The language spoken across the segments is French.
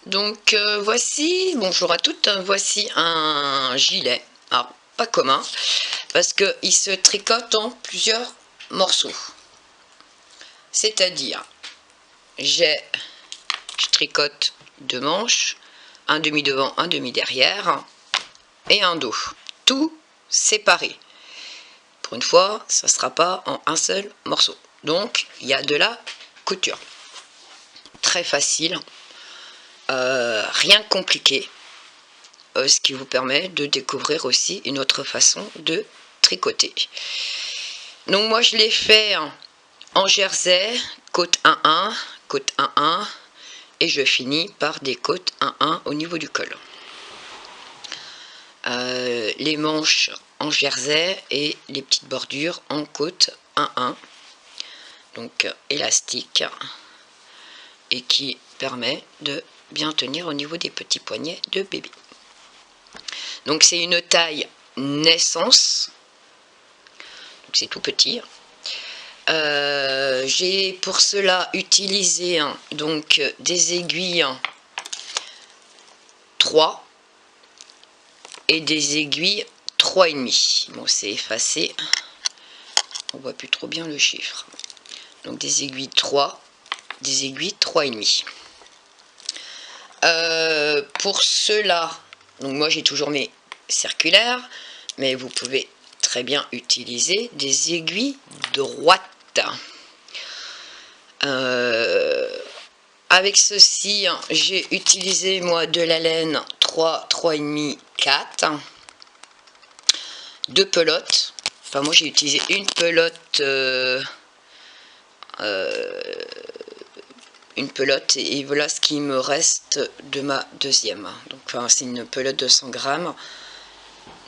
Donc voici, bonjour à toutes, voici un gilet, alors pas commun, parce qu'il se tricote en plusieurs morceaux. C'est-à-dire, je tricote deux manches, un demi devant, un demi derrière, et un dos, tout séparé. Pour une fois, ça ne sera pas en un seul morceau. Donc, il y a de la couture. Très facile. Rien de compliqué, ce qui vous permet de découvrir aussi une autre façon de tricoter. Donc moi je l'ai fait en jersey, côte 1-1, côte 1-1, et je finis par des côtes 1-1 au niveau du col. Les manches en jersey et les petites bordures en côte 1-1, donc élastique, et qui permet de bien tenir au niveau des petits poignets de bébé. Donc c'est une taille naissance, c'est tout petit. J'ai pour cela utilisé donc des aiguilles 3 et des aiguilles 3,5. Bon, c'est effacé, on voit plus trop bien le chiffre. Donc des aiguilles 3, des aiguilles 3,5. Pour cela, donc moi j'ai toujours mes circulaires, mais vous pouvez très bien utiliser des aiguilles droites. Avec ceci, j'ai utilisé moi de la laine 3, 3,5, 4, deux pelotes. Enfin moi j'ai utilisé une pelote, et voilà ce qui me reste de ma deuxième. Donc enfin, c'est une pelote de 100 grammes,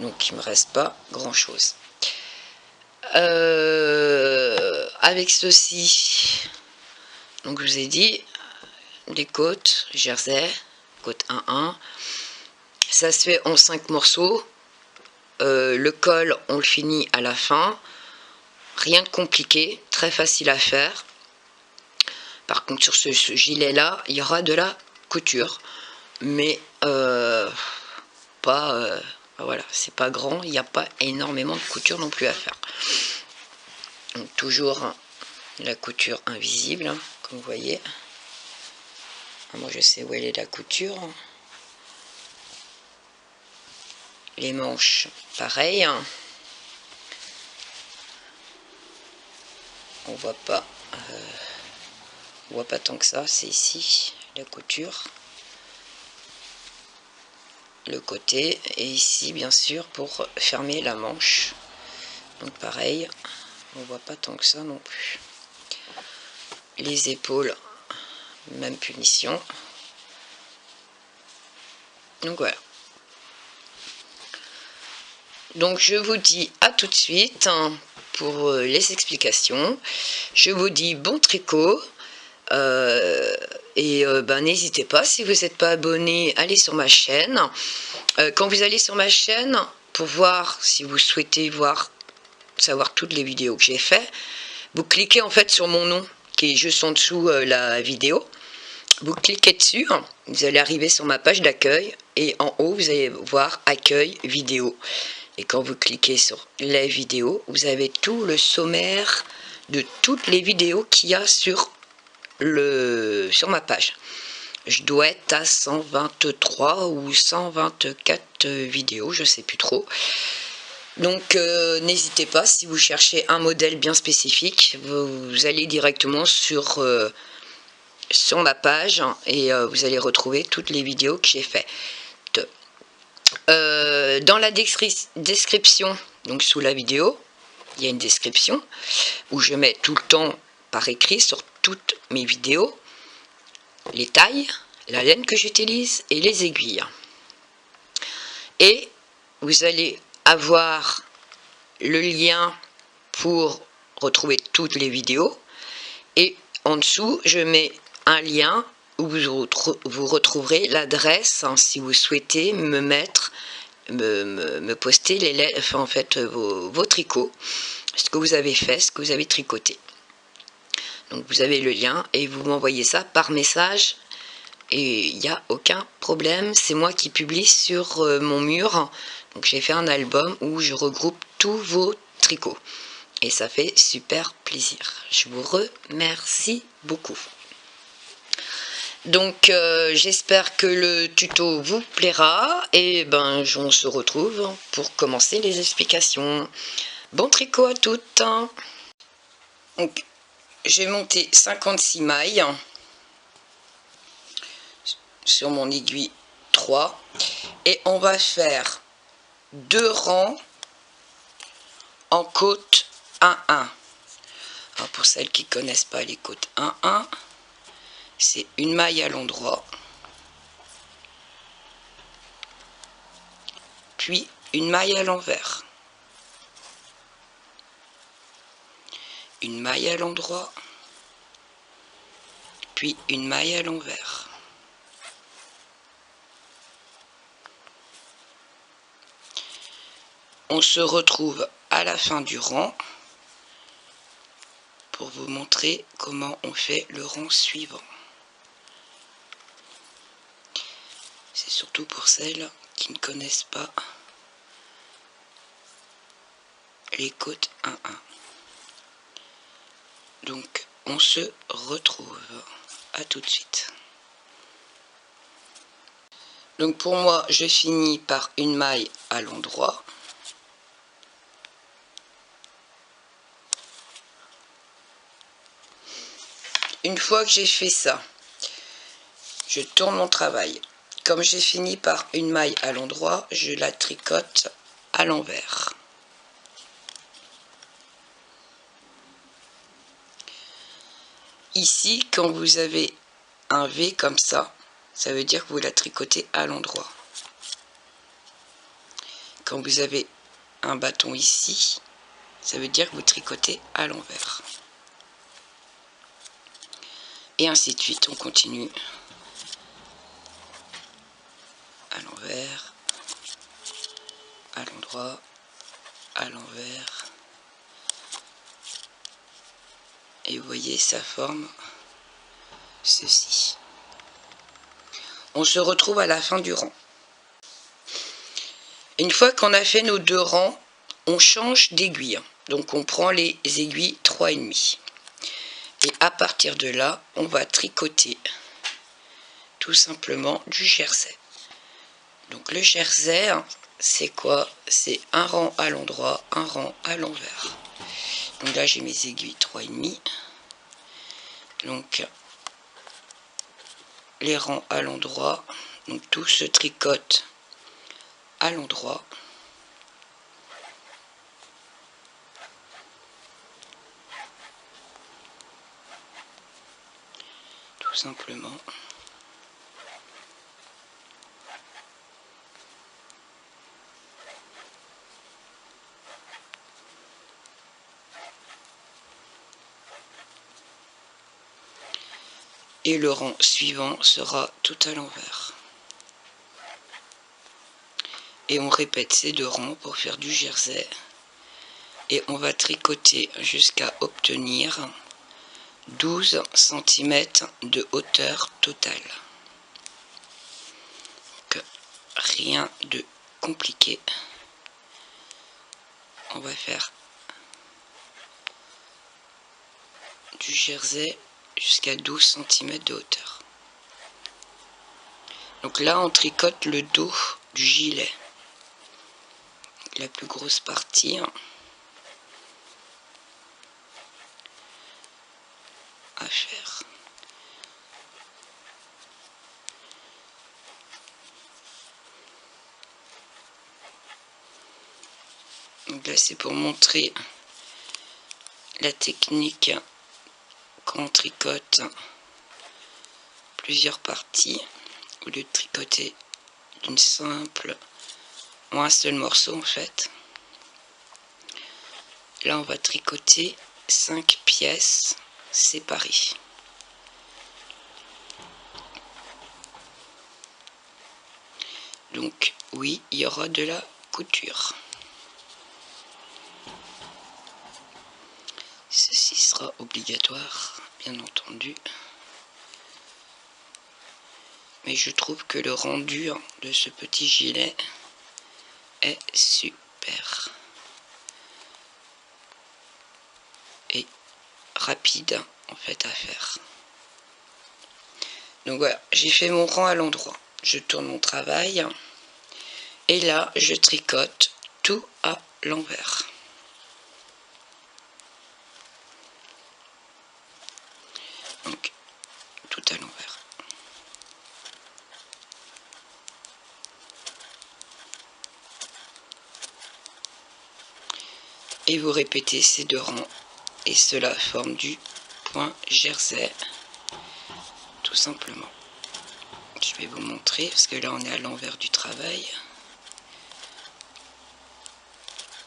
donc il me reste pas grand chose. Avec ceci, donc je vous ai dit, des côtes jersey, côte 1-1, ça se fait en 5 morceaux. Le col on le finit à la fin, rien de compliqué, très facile à faire. Par contre sur ce gilet là il y aura de la couture, mais pas voilà, c'est pas grand, il n'y a pas énormément de couture non plus à faire. Donc toujours la couture invisible, comme vous voyez. Moi je sais où elle est la couture. Les manches pareil, on voit pas tant que ça, c'est ici la couture, le côté, et ici bien sûr pour fermer la manche. Donc pareil, on voit pas tant que ça non plus. Les épaules, même punition. Donc voilà. Donc je vous dis à tout de suite pour les explications. Je vous dis bon tricot. N'hésitez pas, si vous n'êtes pas abonné, allez sur ma chaîne. Quand vous allez sur ma chaîne, pour voir si vous souhaitez savoir toutes les vidéos que j'ai fait, vous cliquez en fait sur mon nom qui est juste en dessous la vidéo. Vous cliquez dessus, vous allez arriver sur ma page d'accueil et en haut vous allez voir accueil vidéo. Et quand vous cliquez sur les vidéos, vous avez tout le sommaire de toutes les vidéos qu'il y a sur ma page. Je dois être à 123 ou 124 vidéos, je sais plus trop. Donc n'hésitez pas, si vous cherchez un modèle bien spécifique, vous allez directement sur ma page et vous allez retrouver toutes les vidéos que j'ai faites. Dans la description, donc sous la vidéo, il y a une description où je mets tout le temps par écrit sur toutes mes vidéos les tailles, la laine que j'utilise et les aiguilles. Et vous allez avoir le lien pour retrouver toutes les vidéos, et en dessous je mets un lien où vous retrouverez l'adresse si vous souhaitez me poster vos tricots, ce que vous avez fait, ce que vous avez tricoté. Donc vous avez le lien et vous m'envoyez ça par message et il n'y a aucun problème. C'est moi qui publie sur mon mur. Donc j'ai fait un album où je regroupe tous vos tricots. Et ça fait super plaisir. Je vous remercie beaucoup. Donc j'espère que le tuto vous plaira. Et ben on se retrouve pour commencer les explications. Bon tricot à toutes. Donc j'ai monté 56 mailles sur mon aiguille 3 et on va faire 2 rangs en côte 1-1. Alors pour celles qui ne connaissent pas les côtes 1-1, c'est une maille à l'endroit, puis une maille à l'envers, une maille à l'endroit, puis une maille à l'envers. On se retrouve à la fin du rang pour vous montrer comment on fait le rang suivant. C'est surtout pour celles qui ne connaissent pas les côtes 1-1. Donc on se retrouve. À tout de suite. Donc pour moi, je finis par une maille à l'endroit. Une fois que j'ai fait ça, je tourne mon travail. Comme j'ai fini par une maille à l'endroit, je la tricote à l'envers. Ici, quand vous avez un V comme ça veut dire que vous la tricotez à l'endroit. Quand vous avez un bâton ici, ça veut dire que vous tricotez à l'envers. Et ainsi de suite, on continue. À l'envers, à l'endroit, à l'envers. Et vous voyez, ça forme ceci. On se retrouve à la fin du rang. Une fois qu'on a fait nos 2 rangs, on change d'aiguille. Donc on prend les aiguilles 3,5. Et à partir de là, on va tricoter tout simplement du jersey. Donc le jersey, c'est quoi? C'est un rang à l'endroit, un rang à l'envers. Donc là, j'ai mes aiguilles 3,5. Donc les rangs à l'endroit, donc tout se tricote à l'endroit. Tout simplement. Et le rang suivant sera tout à l'envers. Et on répète ces 2 rangs pour faire du jersey. Et on va tricoter jusqu'à obtenir 12 cm de hauteur totale. Donc, rien de compliqué. On va faire du jersey jusqu'à 12 cm de hauteur. Donc là, on tricote le dos du gilet. La plus grosse partie. À faire. Donc là, c'est pour montrer la technique quand on tricote plusieurs parties, au lieu de tricoter d'une simple ou un seul morceau en fait. Là, on va tricoter 5 pièces séparées. Donc oui, il y aura de la couture. Ceci sera obligatoire, bien entendu. mais je trouve que le rendu de ce petit gilet est super et rapide en fait à faire. Donc voilà, j'ai fait mon rang à l'endroit, je tourne mon travail et là je tricote tout à l'envers. Donc tout à l'envers. Et vous répétez ces deux rangs et cela forme du point jersey tout simplement. Je vais vous montrer parce que là on est à l'envers du travail.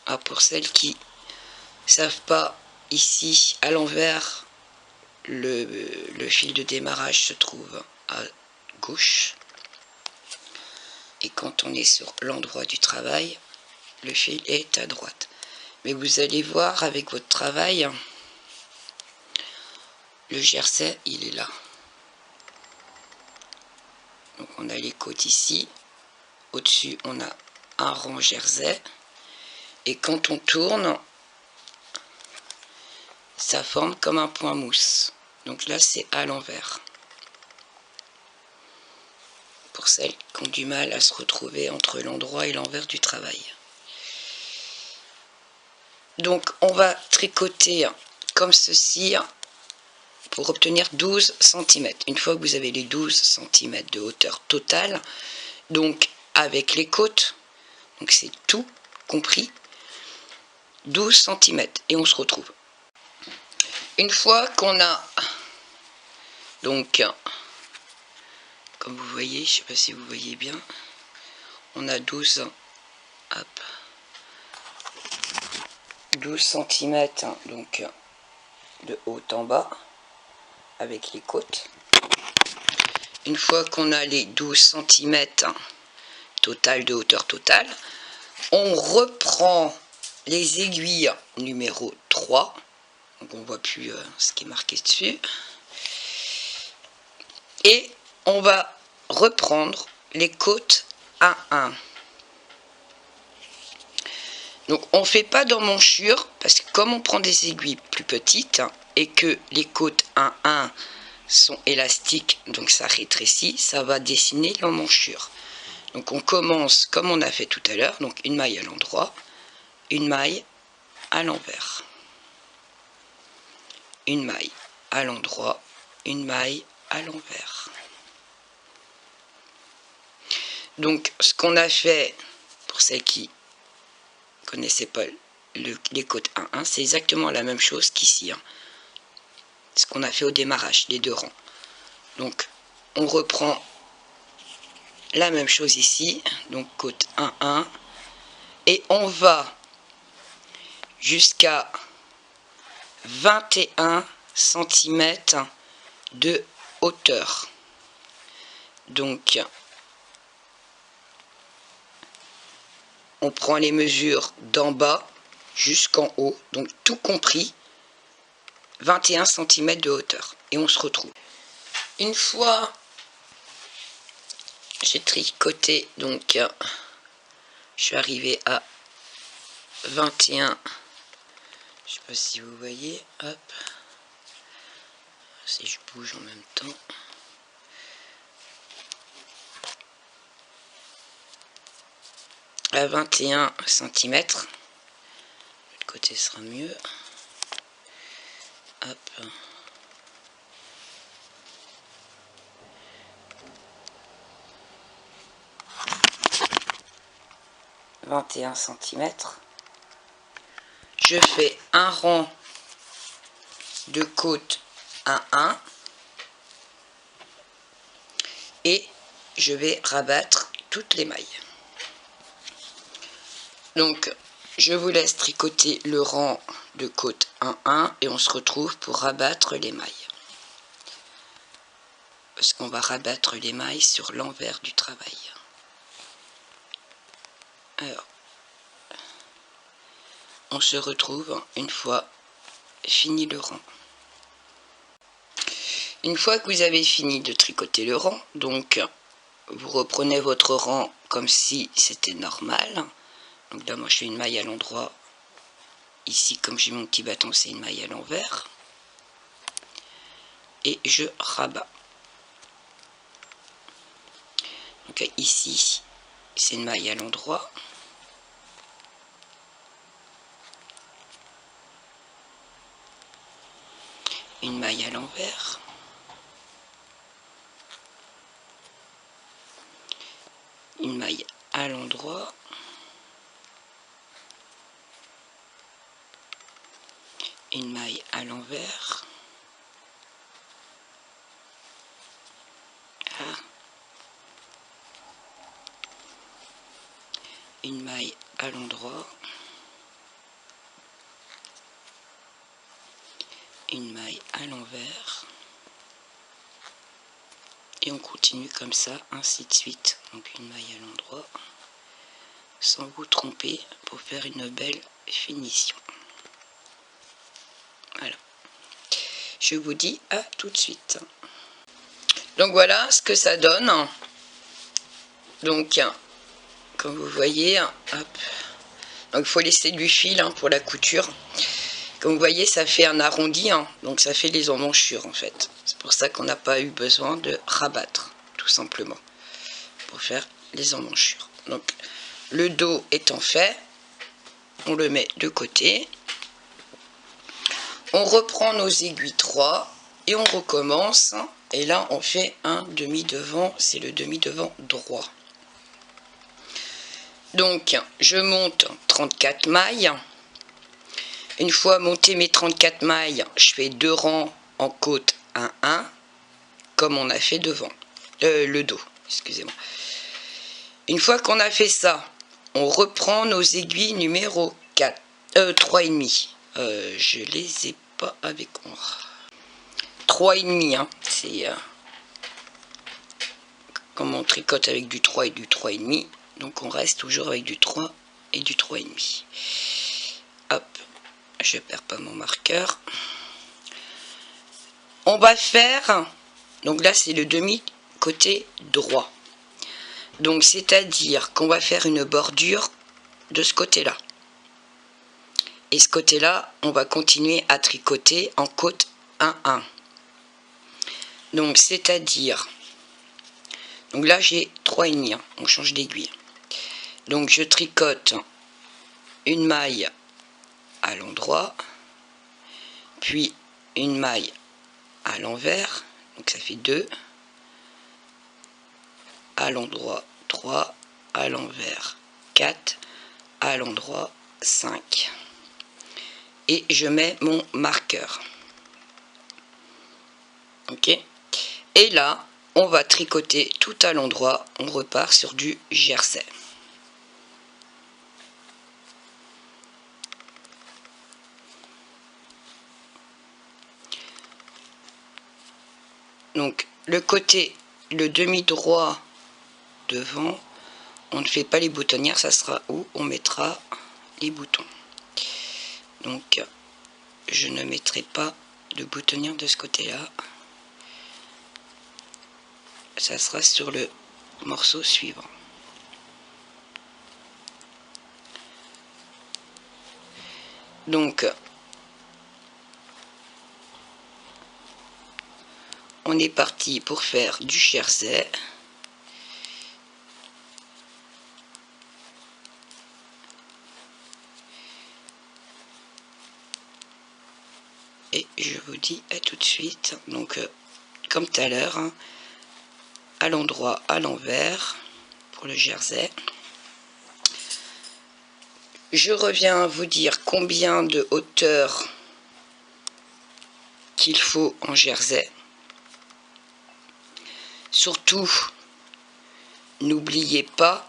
Ah, pour celles qui savent pas, ici à l'envers le fil de démarrage se trouve à gauche et quand on est sur l'endroit du travail le fil est à droite. Mais vous allez voir avec votre travail, le jersey il est là. Donc on a les côtes ici, au-dessus on a un rang jersey et quand on tourne ça forme comme un point mousse. Donc là c'est à l'envers. Pour celles qui ont du mal à se retrouver entre l'endroit et l'envers du travail. Donc on va tricoter comme ceci pour obtenir 12 cm. Une fois que vous avez les 12 cm de hauteur totale, donc avec les côtes, donc c'est tout compris, 12 cm et on se retrouve. Une fois qu'on a, donc, comme vous voyez, je ne sais pas si vous voyez bien, on a 12 cm donc de haut en bas avec les côtes. Une fois qu'on a les 12 cm total de hauteur totale, on reprend les aiguilles numéro 3, donc on ne voit plus ce qui est marqué dessus, et on va reprendre les côtes 1-1. Donc on ne fait pas d'emmanchure parce que comme on prend des aiguilles plus petites et que les côtes 1-1 sont élastiques, donc ça rétrécit, ça va dessiner l'emmanchure. Donc on commence comme on a fait tout à l'heure, donc une maille à l'endroit, une maille à l'envers, une maille à l'endroit, une maille à l'envers. Donc ce qu'on a fait, pour celles qui ne connaissaient pas les côtes 1-1, c'est exactement la même chose qu'ici, ce qu'on a fait au démarrage des deux rangs. Donc on reprend la même chose ici, donc côte 1-1, et on va jusqu'à 21 cm de hauteur. Donc on prend les mesures d'en bas jusqu'en haut, donc tout compris 21 cm de hauteur, et on se retrouve. Une fois j'ai tricoté, donc je suis arrivé à 21, je sais pas si vous voyez, hop, si je bouge en même temps, à 21 cm, l'autre côté sera mieux, hop, « 21 cm ». Je fais un rang de côte 1-1 et je vais rabattre toutes les mailles. Donc je vous laisse tricoter le rang de côte 1-1 et on se retrouve pour rabattre les mailles. Parce qu'on va rabattre les mailles sur l'envers du travail. Alors, on se retrouve une fois fini le rang. Une fois que vous avez fini de tricoter le rang, donc vous reprenez votre rang comme si c'était normal. Donc là moi je fais une maille à l'endroit. Ici comme j'ai mon petit bâton c'est une maille à l'envers. Et je rabats. Donc ici c'est une maille à l'endroit. Une maille à l'envers. Une maille à l'endroit. Une maille à l'envers. Une maille à l'endroit, une maille à l'envers, et on continue comme ça, ainsi de suite. Donc une maille à l'endroit, sans vous tromper, pour faire une belle finition. Voilà. Je vous dis à tout de suite. Donc voilà ce que ça donne. Donc, comme vous voyez, hop. Donc il faut laisser du fil pour la couture. Comme vous voyez, ça fait un arrondi, donc ça fait les emmanchures en fait. C'est pour ça qu'on n'a pas eu besoin de rabattre, tout simplement, pour faire les emmanchures. Donc le dos étant fait, on le met de côté. On reprend nos aiguilles 3 et on recommence. Et là, on fait un demi-devant, c'est le demi-devant droit. Donc, je monte 34 mailles. Une fois monté mes 34 mailles, je fais 2 rangs en côte 1-1, comme on a fait devant, le dos, excusez-moi. Une fois qu'on a fait ça, on reprend nos aiguilles numéro 3,5. Je les ai pas avec moi. 3,5, c'est comme on tricote avec du 3 et du 3,5, donc on reste toujours avec du 3 et du 3,5. Hop, je perds pas mon marqueur. On va faire, donc là c'est le demi côté droit. Donc c'est-à-dire qu'on va faire une bordure de ce côté-là. Et ce côté-là, on va continuer à tricoter en côte 1-1. Donc c'est-à-dire, donc là j'ai 3,5, on change d'aiguille. Donc je tricote une maille à l'endroit, puis une maille à l'envers, donc ça fait 2, à l'endroit 3, à l'envers 4, à l'endroit 5. Et je mets mon marqueur. Ok. Et là, on va tricoter tout à l'endroit. On repart sur du jersey. Donc, le côté, le demi-droit devant, on ne fait pas les boutonnières. Ça sera où on mettra les boutons. Donc, je ne mettrai pas de boutonnière de ce côté-là. Ça sera sur le morceau suivant. Donc, on est parti pour faire du jersey. Et je vous dis à tout de suite. Donc, comme tout à l'heure, à l'endroit, à l'envers, pour le jersey. Je reviens vous dire combien de hauteur qu'il faut en jersey. Surtout, n'oubliez pas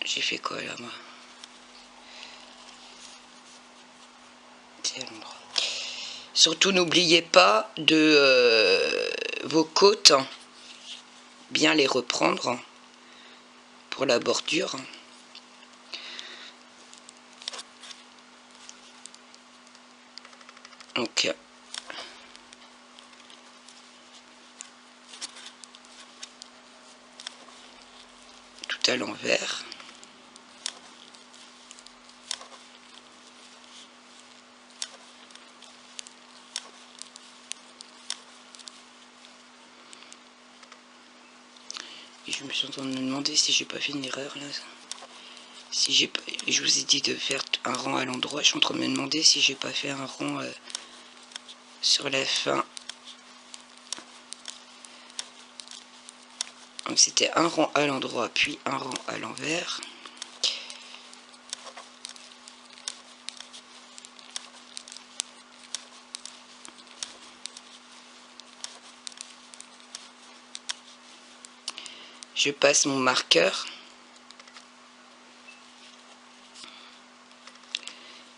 j'ai fait quoi là moi? C'est à l'endroit. Surtout n'oubliez pas de vos côtes, bien les reprendre pour la bordure. Donc à l'envers. Et je me suis en train de me demander si j'ai pas fait une erreur là. Si j'ai pas, je vous ai dit de faire un rang à l'endroit, je suis en train de me demander si j'ai pas fait un rang sur la fin. Donc c'était un rang à l'endroit puis un rang à l'envers. Je passe mon marqueur.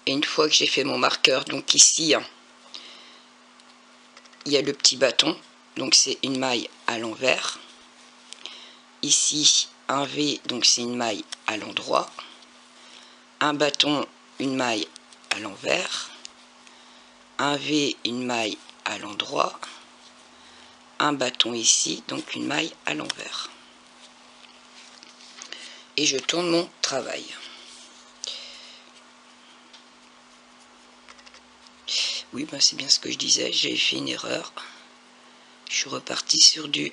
Et une fois que j'ai fait mon marqueur, donc ici, il y a le petit bâton. Donc c'est une maille à l'envers. Ici, un V, donc c'est une maille à l'endroit. Un bâton, une maille à l'envers. Un V, une maille à l'endroit. Un bâton ici, donc une maille à l'envers. Et je tourne mon travail. Oui, ben c'est bien ce que je disais, j'ai fait une erreur. Je suis reparti sur du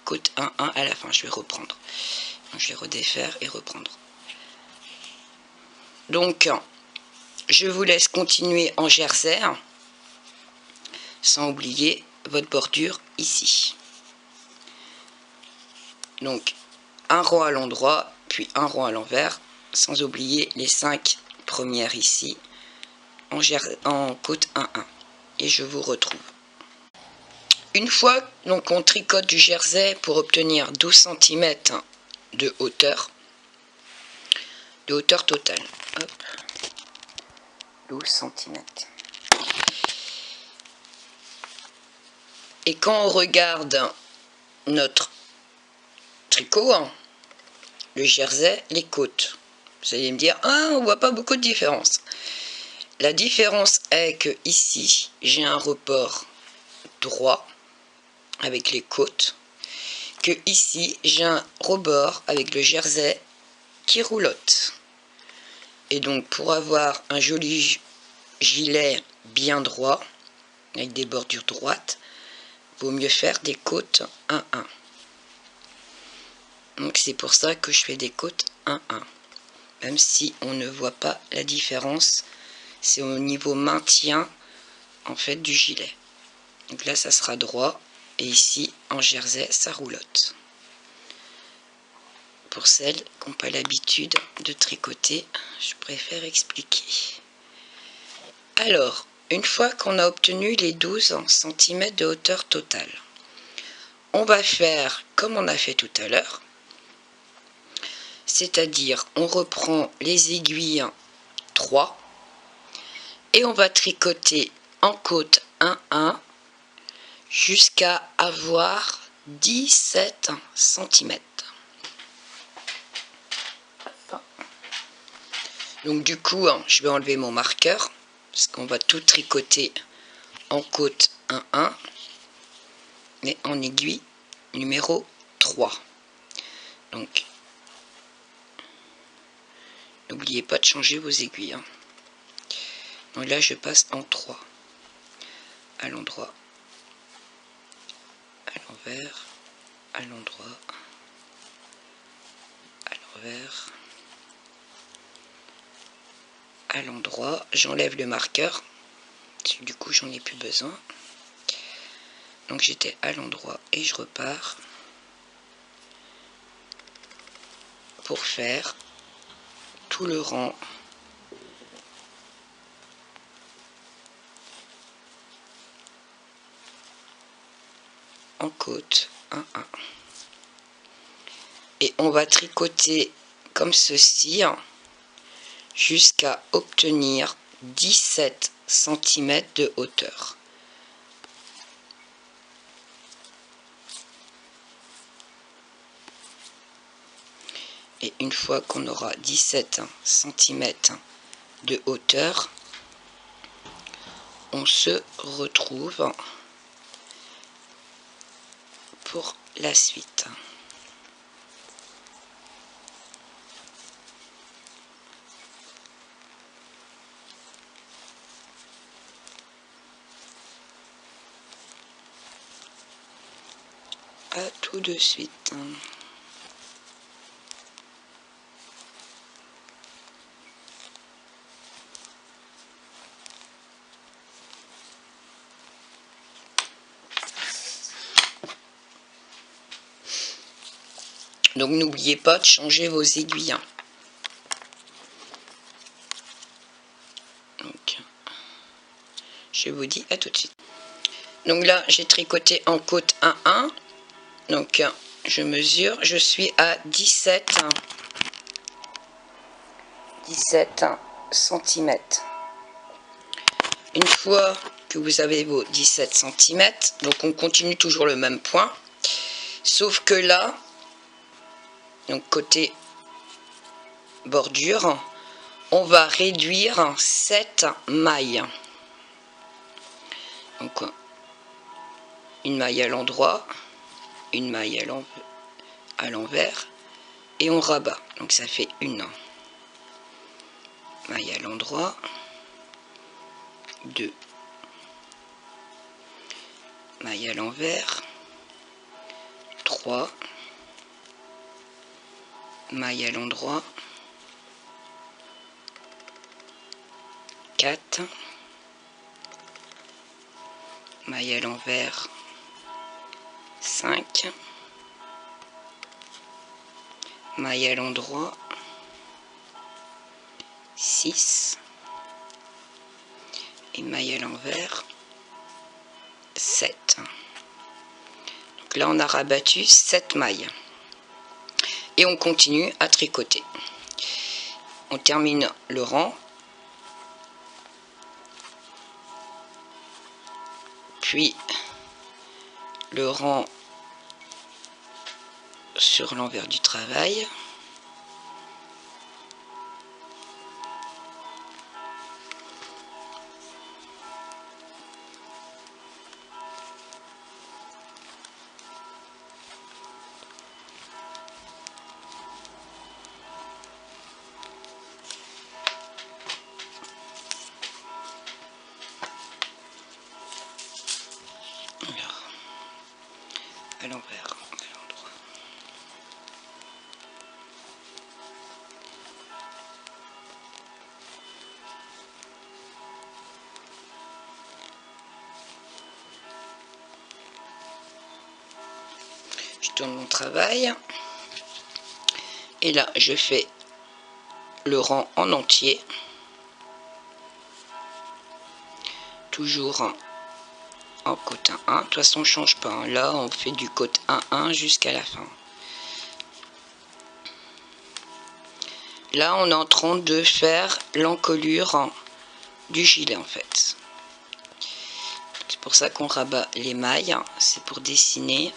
côte 1-1 à la fin. Je vais reprendre. Donc, je vais redéfaire et reprendre. Donc, je vous laisse continuer en jersey, sans oublier votre bordure ici. Donc, un rang à l'endroit, puis un rang à l'envers, sans oublier les 5 premières ici, en côte 1-1. Et je vous retrouve. Une fois donc on tricote du jersey pour obtenir 12 cm de hauteur totale. Hop. 12 cm. Et quand on regarde notre tricot, le jersey, les côtes, vous allez me dire, ah, on voit pas beaucoup de différence. La différence est que ici, j'ai un report droit avec les côtes, que ici, j'ai un rebord avec le jersey qui roulotte. Et donc, pour avoir un joli gilet bien droit, avec des bordures droites, vaut mieux faire des côtes 1-1. Donc c'est pour ça que je fais des côtes 1-1. Même si on ne voit pas la différence, c'est au niveau maintien en fait du gilet. Donc là ça sera droit et ici en jersey ça roulotte. Pour celles qui n'ont pas l'habitude de tricoter, je préfère expliquer. Alors, une fois qu'on a obtenu les 12 cm de hauteur totale, on va faire comme on a fait tout à l'heure, c'est-à-dire on reprend les aiguilles 3 et on va tricoter en côte 1-1 jusqu'à avoir 17 cm. Donc du coup, je vais enlever mon marqueur parce qu'on va tout tricoter en côte 1-1 mais en aiguille numéro 3. Donc n'oubliez pas de changer vos aiguilles. Donc là je passe en 3 à l'endroit, à l'envers, à l'endroit, à l'envers, à l'endroit. J'enlève le marqueur parce que du coup j'en ai plus besoin. Donc j'étais à l'endroit et je repars pour faire tout le rang en côte 1-1. Et on va tricoter comme ceci jusqu'à obtenir 17 cm de hauteur. Et une fois qu'on aura 17 cm de hauteur, on se retrouve pour la suite. À tout de suite. Donc n'oubliez pas de changer vos aiguilles. Donc, je vous dis à tout de suite. Donc là, j'ai tricoté en côte 1,1. Donc, je mesure. Je suis à 17 cm. Une fois que vous avez vos 17 cm, donc on continue toujours le même point. Sauf que là, donc côté bordure, on va réduire 7 mailles. Donc, une maille à l'endroit, une maille à l'envers, et on rabat. Donc ça fait une maille à l'endroit, 2 mailles à l'envers, 3 mailles à l'endroit, 4 mailles à l'envers, 5 mailles à l'endroit, 6 et mailles à l'envers, 7. Donc là on a rabattu 7 mailles et on continue à tricoter. On termine le rang, puis le rang sur l'envers du travail. À l'envers, à l'endroit. Je tourne mon travail et là je fais le rang en entier, toujours en côte 1,1. De toute façon on ne change pas, hein. Là on fait du côte 1,1 jusqu'à la fin. Là on est en train de faire l'encolure du gilet en fait. C'est pour ça qu'on rabat les mailles, c'est pour dessiner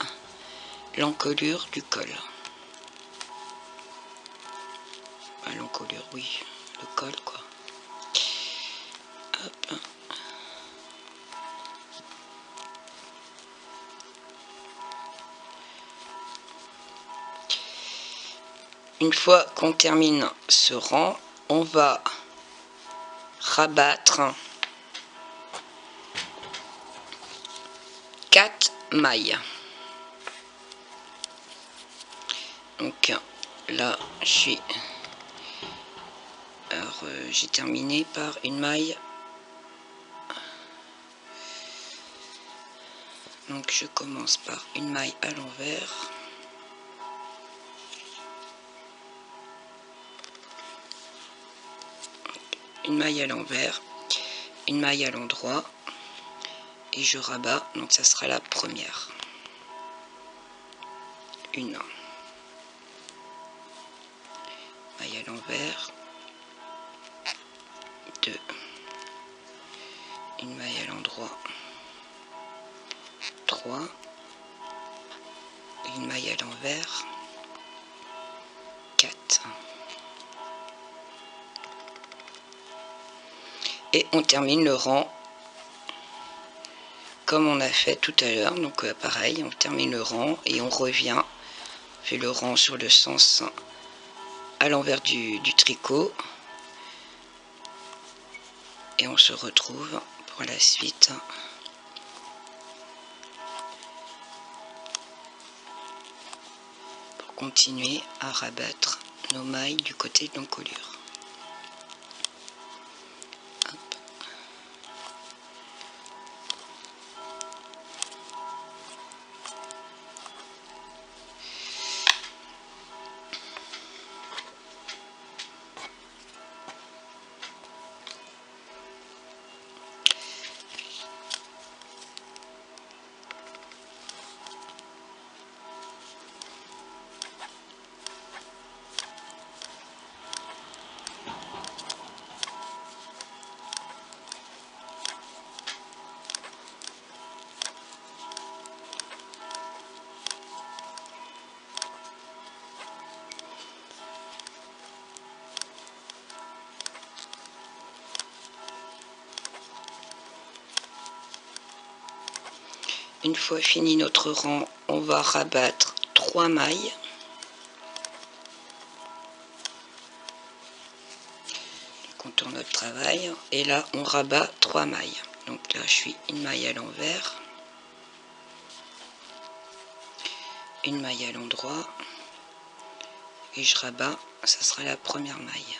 l'encolure du col. L'encolure, oui, le col quoi. Hop. Une fois qu'on termine ce rang, on va rabattre 4 mailles. Donc là, j'ai terminé par une maille. Donc je commence par une maille à l'envers. Une maille à l'envers, une maille à l'endroit et je rabats, donc ça sera la première. Une maille à l'envers, 2, une maille à l'endroit, 3, une maille à l'envers, 4. Et on termine le rang comme on a fait tout à l'heure. Donc pareil, on termine le rang et on revient, on fait le rang sur le sens à l'envers du tricot et on se retrouve pour la suite. pour continuer à rabattre nos mailles du côté de l'encolure. Une fois fini notre rang, on va rabattre 3 mailles. On contourne notre travail et là on rabat 3 mailles. Donc là je suis une maille à l'envers, une maille à l'endroit et je rabats, ça sera la première maille.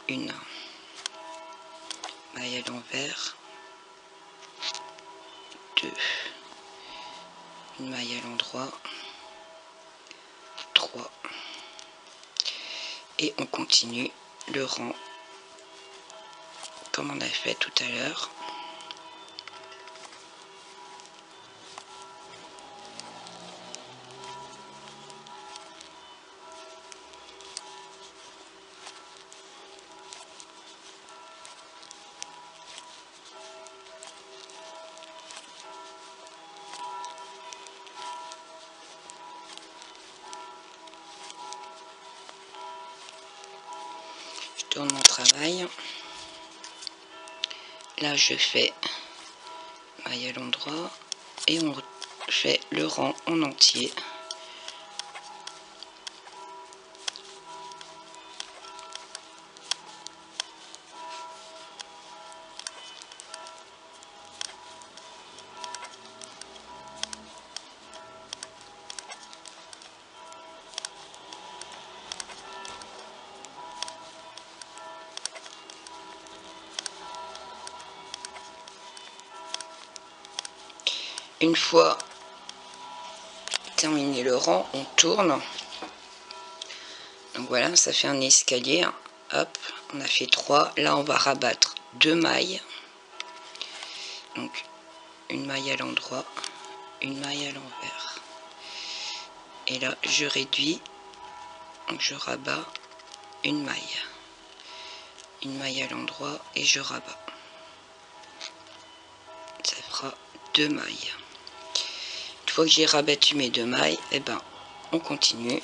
Une maille à l'envers, 2, une maille à l'endroit, 3 et on continue le rang comme on a fait tout à l'heure. Je tourne mon travail. Là je fais maille à l'endroit et on fait le rang en entier. Une fois terminé le rang, on tourne. Donc voilà, ça fait un escalier. Hop, on a fait 3. Là, on va rabattre 2 mailles. Donc, une maille à l'endroit, une maille à l'envers. Et là, je réduis. Donc, je rabats une maille à l'endroit et je rabats. Ça fera 2 mailles. Une fois que j'ai rabattu mes 2 mailles, et ben, on continue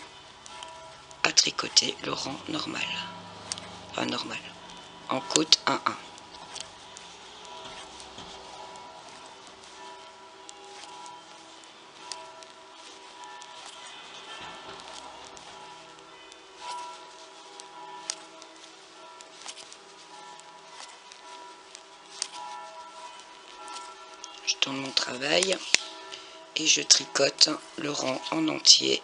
à tricoter le rang normal. Enfin, normal. En côte 1-1. Je tourne mon travail et je tricote le rang en entier.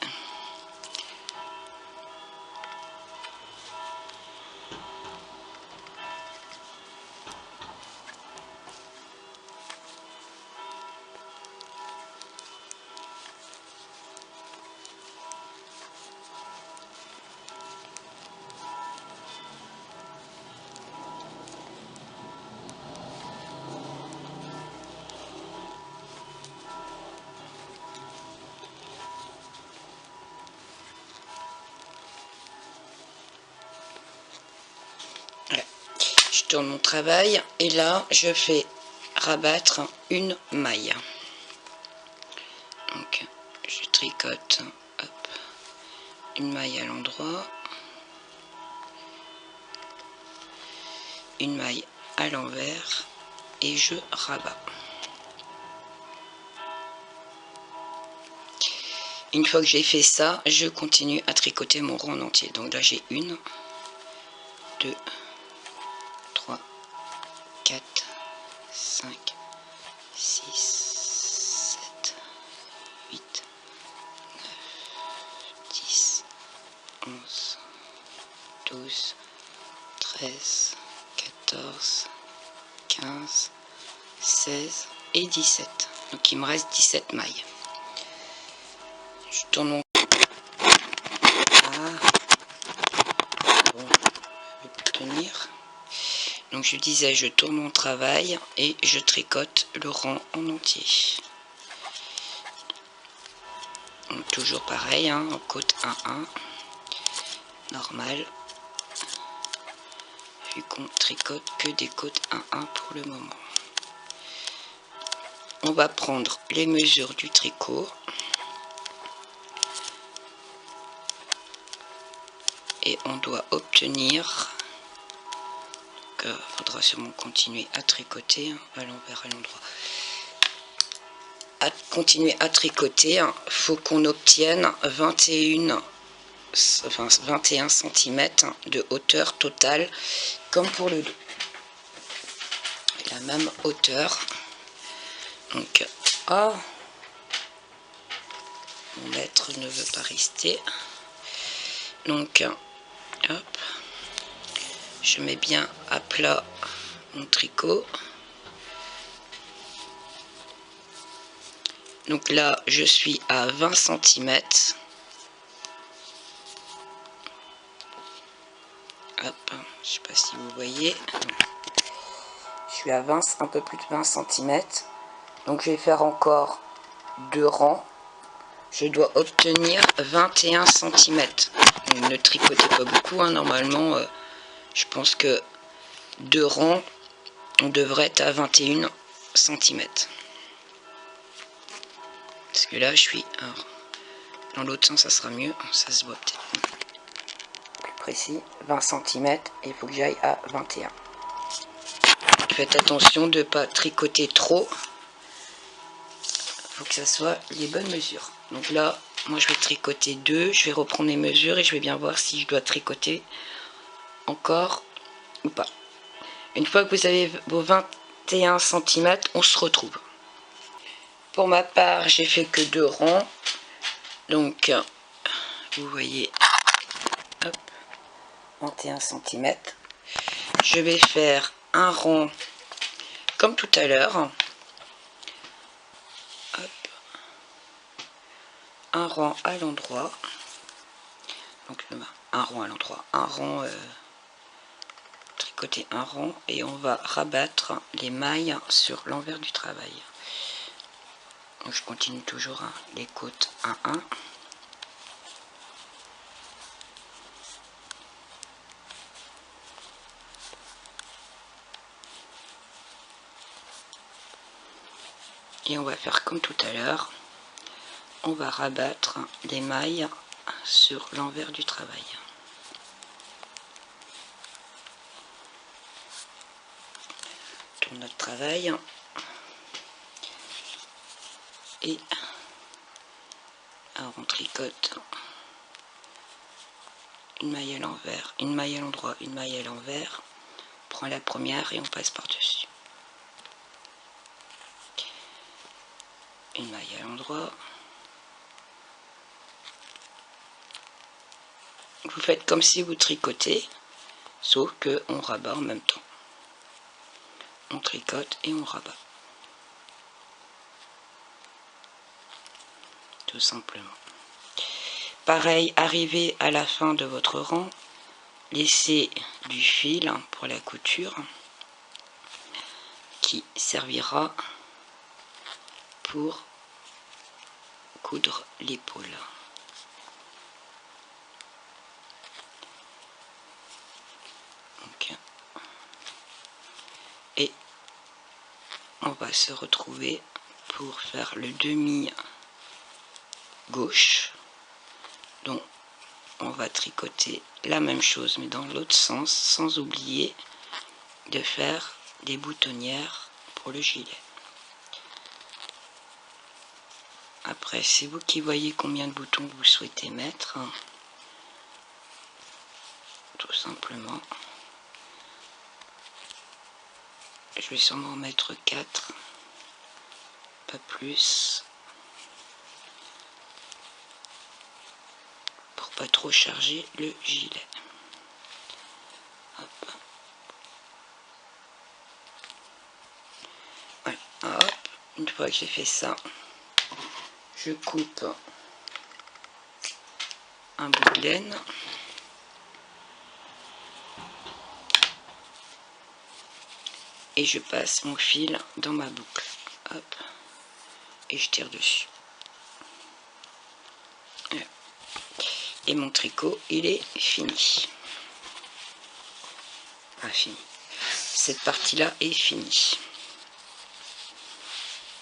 Voilà. Je tourne mon travail et là je fais rabattre une maille. Donc je tricote, hop, une maille à l'endroit, une maille à l'envers et je rabats. Une fois que j'ai fait ça, je continue à tricoter mon rond en entier. Donc là j'ai 1, 2, 3, 4, 5, 6, 7, 8, 9, 11, 12, 13, 14, 15, 16 et 17. Donc il me reste 17 mailles. Je tourne mon... Ah. Bon, je vais plus tenir. Donc je disais, je tourne mon travail et je tricote le rang en entier. Donc, toujours pareil, hein, en côte 1-1, normal. Vu qu'on tricote que des côtes 1-1 pour le moment. On va prendre les mesures du tricot. Et on doit obtenir... Il faudra sûrement continuer à tricoter, hein, à l'envers, à l'endroit. À continuer à tricoter, il faut qu'on obtienne 21 cm de hauteur totale, comme pour le dos. Et la même hauteur. Donc, oh, mon maître ne veut pas rester. Donc, hop, je mets bien à plat mon tricot. Donc là, je suis à 20 cm. Hop, je sais pas si vous voyez. Je suis à 20, un peu plus de 20 cm. Donc je vais faire encore 2 rangs. Je dois obtenir 21 cm. Ne tricotez pas beaucoup, hein. Normalement, je pense que 2 rangs, on devrait être à 21 cm. Parce que là, je suis... Alors, dans l'autre sens, ça sera mieux. Ça se voit peut-être plus précis. 20 cm et il faut que j'aille à 21. Faites attention de ne pas tricoter trop. Il faut que ça soit les bonnes mesures. Donc là, moi je vais tricoter 2. Je vais reprendre les mesures et je vais bien voir si je dois tricoter encore ou pas. Une fois que vous avez vos 21 cm, on se retrouve. Pour ma part, j'ai fait que 2 rangs. Donc, vous voyez, hop, 21 cm. Je vais faire un rang comme tout à l'heure. Un rang à l'endroit. Donc, un rang à l'endroit. Un rang... tricoter un rond et on va rabattre les mailles sur l'envers du travail. Donc je continue toujours, hein, les côtes 1-1. Et on va faire comme tout à l'heure. On va rabattre les mailles sur l'envers du travail. Tourne notre travail. Et alors on tricote une maille à l'envers, une maille à l'endroit, une maille à l'envers. On prend la première et on passe par-dessus. Une maille à l'endroit. Vous faites comme si vous tricotez, sauf que on rabat en même temps. On tricote et on rabat. Tout simplement. Pareil, arrivé à la fin de votre rang, laissez du fil pour la couture qui servira pour coudre l'épaule. Et on va se retrouver pour faire le demi gauche. Donc on va tricoter la même chose mais dans l'autre sens, sans oublier de faire des boutonnières pour le gilet. Après, c'est vous qui voyez combien de boutons vous souhaitez mettre, tout simplement. Je vais sûrement mettre 4, pas plus, pour pas trop charger le gilet. Hop. Voilà, hop. Une fois que j'ai fait ça, je coupe un bout de laine. Et je passe mon fil dans ma boucle. Hop. Et je tire dessus. Voilà. Et mon tricot, il est fini. Ah, fini. Cette partie-là est finie.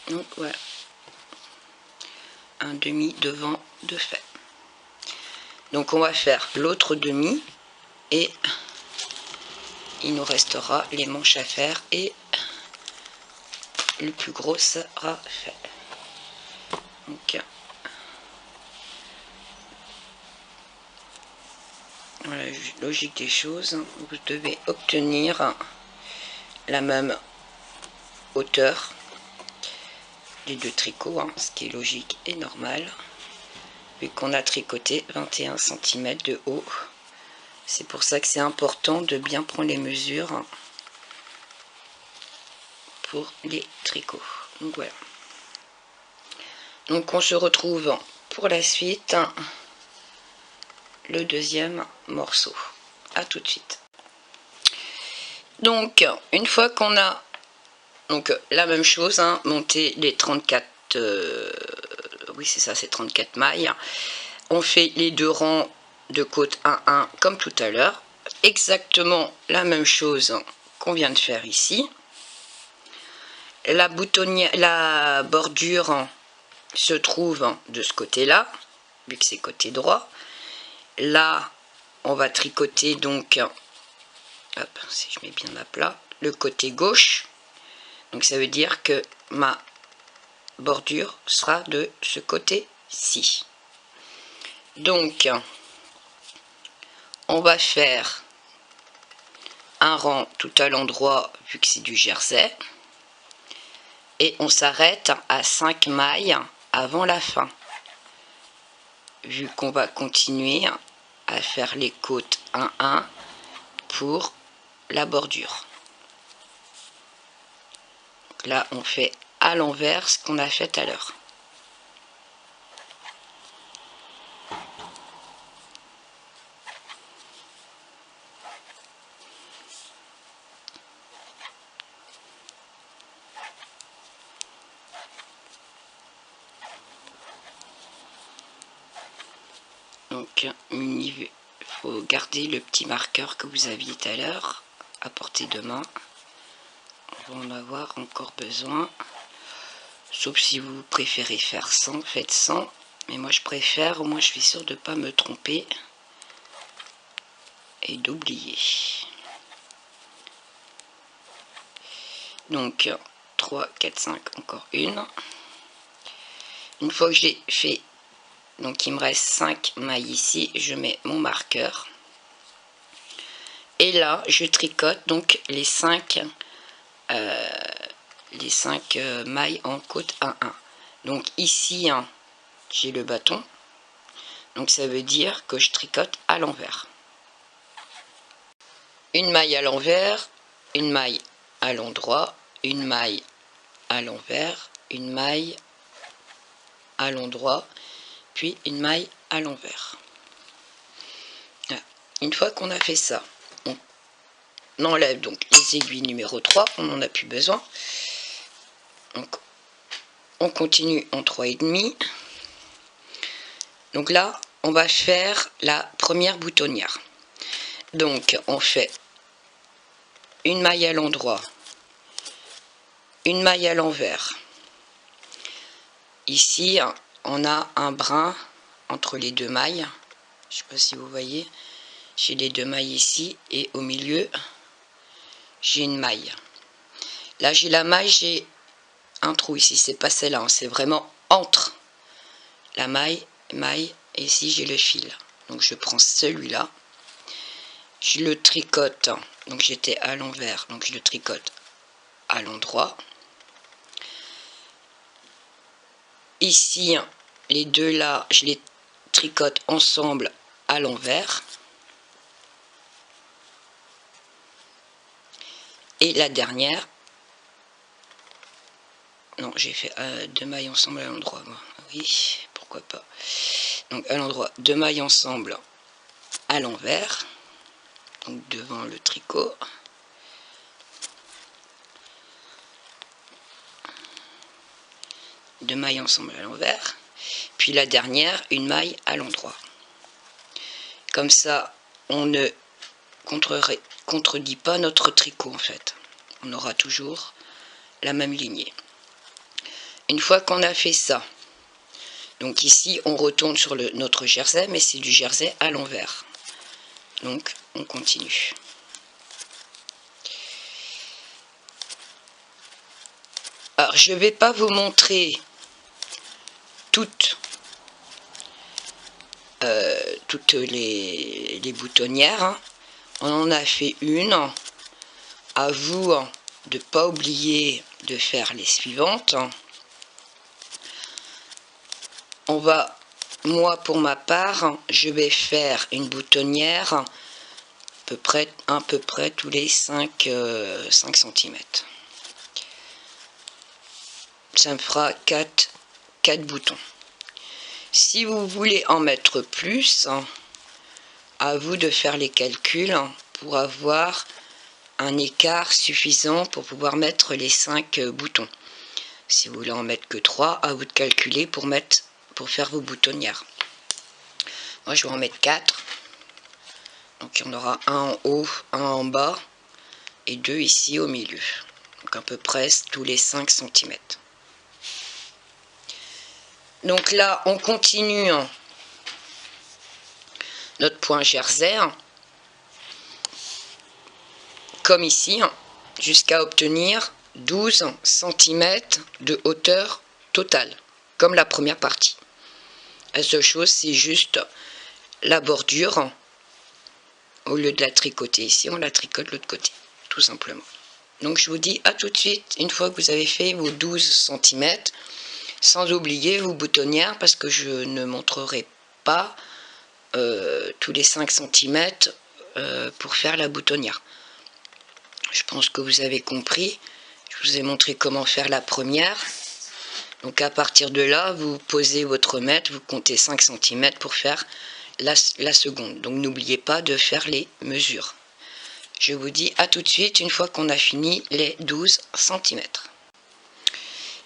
Donc voilà. Un demi devant de fait. Donc on va faire l'autre demi et il nous restera les manches à faire et le plus gros sera fait. Donc voilà, logique des choses, vous devez obtenir la même hauteur des deux tricots, hein, ce qui est logique et normal, vu qu'on a tricoté 21 cm de haut. C'est pour ça que c'est important de bien prendre les mesures pour les tricots. Donc voilà. Donc on se retrouve pour la suite, le deuxième morceau. À tout de suite. Donc une fois qu'on a donc la même chose, hein, monter les 34 oui c'est ça, c'est 34 mailles. On fait les deux rangs de côte 1-1 comme tout à l'heure, exactement la même chose qu'on vient de faire ici. La boutonnière, la bordure se trouve de ce côté là, vu que c'est côté droit. Là on va tricoter donc, hop, si je mets bien à plat, le côté gauche. Donc ça veut dire que ma bordure sera de ce côté-ci. Donc on va faire un rang tout à l'endroit vu que c'est du jersey et on s'arrête à 5 mailles avant la fin, vu qu'on va continuer à faire les côtes 1-1 pour la bordure. Donc là on fait à l'envers ce qu'on a fait tout à l'heure. Donc il faut garder le petit marqueur que vous aviez tout à l'heure à portée de main. On va en avoir encore besoin, sauf si vous préférez faire sans, faites sans, mais moi je préfère, au moins je suis sûre de ne pas me tromper et d'oublier. Donc 3, 4, 5, encore une. Une fois que j'ai fait, donc il me reste 5 mailles ici, je mets mon marqueur. Et là, je tricote donc les 5 mailles en côte 1-1. Donc ici, hein, j'ai le bâton. Donc ça veut dire que je tricote à l'envers. Une maille à l'envers, une maille à l'endroit, une maille à l'envers, une maille à l'endroit, puis une maille à l'envers. Une fois qu'on a fait ça, on enlève donc les aiguilles numéro 3, on n'en a plus besoin. Donc on continue en 3,5. Donc là, on va faire la première boutonnière. Donc on fait une maille à l'endroit, une maille à l'envers. Ici, on a un brin entre les deux mailles. Je ne sais pas si vous voyez. J'ai les deux mailles ici et au milieu, j'ai une maille. Là, j'ai la maille, j'ai un trou ici. C'est pas celle-là, c'est vraiment entre la maille, et ici, j'ai le fil. Donc, je prends celui-là. Je le tricote. Donc, j'étais à l'envers. Donc, je le tricote à l'endroit. Ici, les deux là, je les tricote ensemble à l'envers. Et la dernière, non, j'ai fait 2 mailles ensemble à l'endroit, moi. Oui, pourquoi pas. Donc à l'endroit, 2 mailles ensemble à l'envers, donc devant le tricot. Deux mailles ensemble à l'envers, puis la dernière, une maille à l'endroit. Comme ça, on ne contredit pas notre tricot en fait. On aura toujours la même lignée. Une fois qu'on a fait ça, donc ici on retourne sur notre jersey, mais c'est du jersey à l'envers. Donc on continue. Alors je ne vais pas vous montrer toutes les boutonnières, hein. On en a fait une. À vous de ne pas oublier de faire les suivantes. Moi pour ma part, je vais faire une boutonnière à peu près tous les 5 cm. Ça me fera 4 boutons. Si vous voulez en mettre plus, à vous de faire les calculs pour avoir un écart suffisant pour pouvoir mettre les 5 boutons. Si vous voulez en mettre que 3, à vous de calculer pour faire vos boutonnières. Moi je vais en mettre 4. Donc il y en aura un en haut, un en bas et 2 ici au milieu. Donc à peu près tous les 5 cm. Donc là on continue notre point jersey comme ici jusqu'à obtenir 12 cm de hauteur totale comme la première partie. La seule chose c'est juste la bordure. Au lieu de la tricoter ici, on la tricote de l'autre côté, tout simplement. Donc je vous dis à tout de suite, une fois que vous avez fait vos 12 cm, sans oublier vos boutonnières, parce que je ne montrerai pas tous les 5 cm pour faire la boutonnière. Je pense que vous avez compris. Je vous ai montré comment faire la première. Donc à partir de là, vous posez votre mètre, vous comptez 5 cm pour faire la seconde. Donc n'oubliez pas de faire les mesures. Je vous dis à tout de suite une fois qu'on a fini les 12 cm.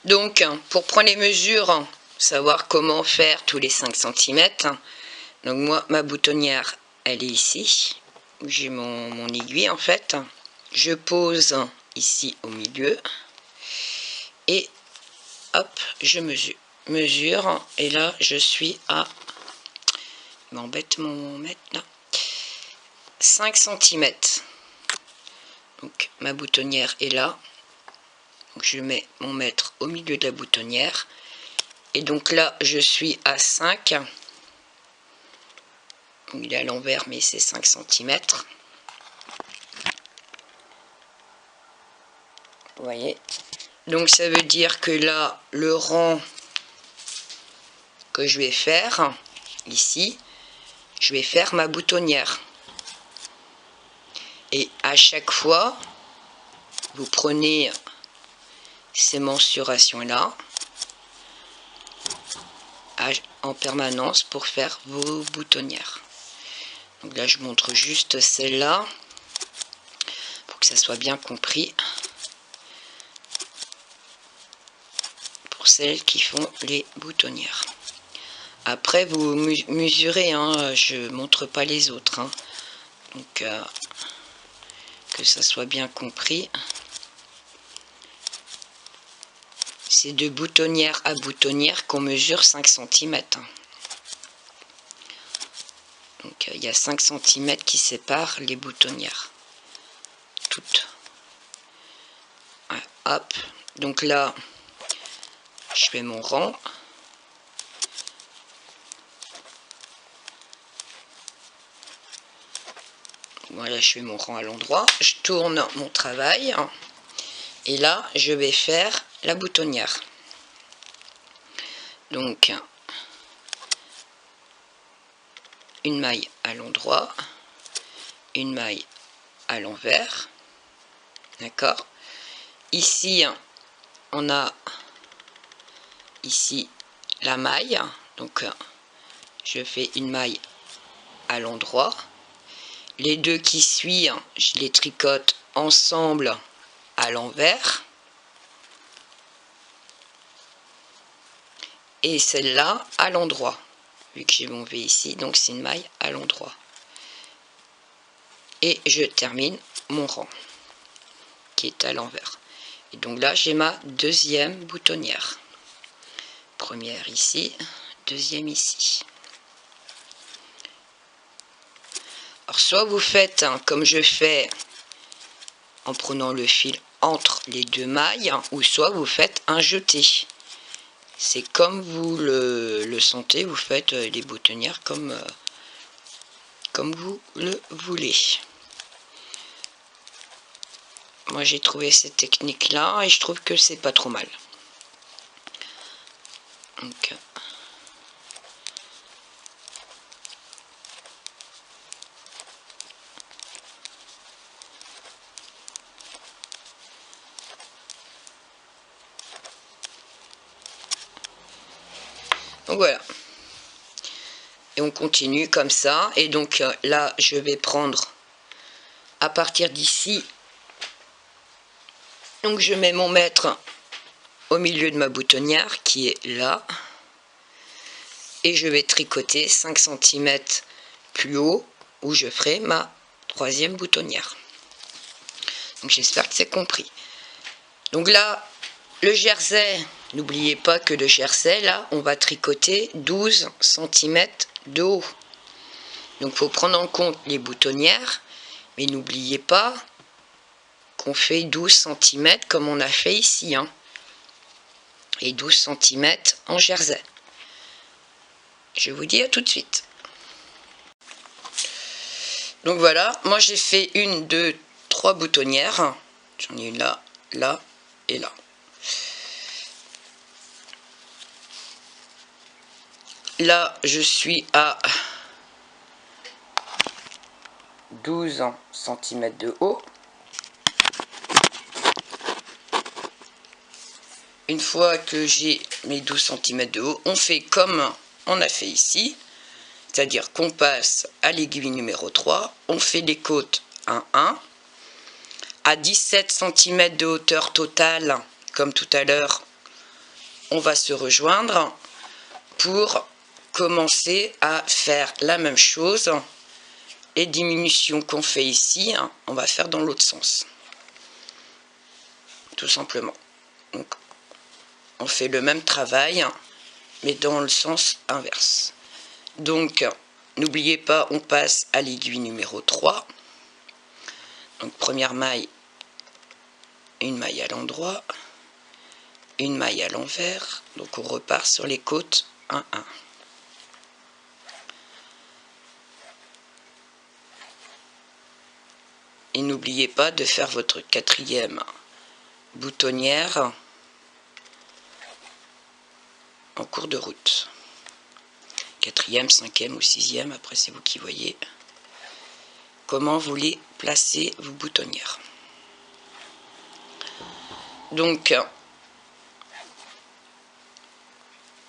Donc pour prendre les mesures, savoir comment faire tous les 5 cm. Donc moi ma boutonnière elle est ici. J'ai mon aiguille en fait. Je pose ici au milieu. Et hop, je mesure. Et là je suis à... m'embête mon mètre là. 5 cm. Donc ma boutonnière est là. Donc, je mets mon mètre au milieu de la boutonnière. Et donc là je suis à 5. Il est à l'envers mais c'est 5 cm. Vous voyez. Donc ça veut dire que là le rang que je vais faire ici, je vais faire ma boutonnière. Et à chaque fois, vous prenez ces mensurations-là en permanence pour faire vos boutonnières. Donc là, je montre juste celle-là pour que ça soit bien compris. Pour celles qui font les boutonnières. Après, vous mesurez, hein, je ne montre pas les autres. Hein. Donc, que ça soit bien compris. C'est de boutonnière à boutonnière qu'on mesure 5 cm. Donc il y a 5 cm qui séparent les boutonnières. Toutes. Ouais, hop. Donc là, je fais mon rang. Voilà, je fais mon rang à l'endroit. Je tourne mon travail. Et là, je vais faire la boutonnière. Donc, une maille à l'endroit, une maille à l'envers, d'accord. Ici on a ici la maille, donc je fais une maille à l'endroit, les deux qui suivent je les tricote ensemble à l'envers, et celle-là à l'endroit, vu que j'ai mon V ici, donc c'est une maille à l'endroit, et je termine mon rang qui est à l'envers. Et donc là j'ai ma deuxième boutonnière, première ici, deuxième ici. Alors soit vous faites comme je fais en prenant le fil entre les deux mailles, ou soit vous faites un jeté. C'est comme vous le sentez, vous faites les boutonnières comme vous le voulez. Moi j'ai trouvé cette technique là et je trouve que c'est pas trop mal. Donc, voilà. Et on continue comme ça. Et donc là, je vais prendre à partir d'ici. Donc je mets mon mètre au milieu de ma boutonnière qui est là. Et je vais tricoter 5 cm plus haut où je ferai ma troisième boutonnière. Donc j'espère que c'est compris. Donc là, le jersey, n'oubliez pas que le jersey, là, on va tricoter 12 cm de haut. Donc il faut prendre en compte les boutonnières, mais n'oubliez pas qu'on fait 12 cm comme on a fait ici, hein, et 12 cm en jersey. Je vous dis à tout de suite. Donc voilà, moi j'ai fait 1, 2, 3 boutonnières. J'en ai une là, là et là. Là, je suis à 12 cm de haut. Une fois que j'ai mes 12 cm de haut, on fait comme on a fait ici. C'est-à-dire qu'on passe à l'aiguille numéro 3, on fait les côtes 1-1. À 17 cm de hauteur totale, comme tout à l'heure, on va se rejoindre pour commencer à faire la même chose. Les diminutions qu'on fait ici, on va faire dans l'autre sens. Tout simplement. Donc, on fait le même travail, mais dans le sens inverse. Donc, n'oubliez pas, on passe à l'aiguille numéro 3. Donc, première maille, une maille à l'endroit, une maille à l'envers. Donc, on repart sur les côtes 1-1. Et n'oubliez pas de faire votre quatrième boutonnière en cours de route. Quatrième, cinquième ou sixième, après c'est vous qui voyez comment vous les placez, vos boutonnières. Donc,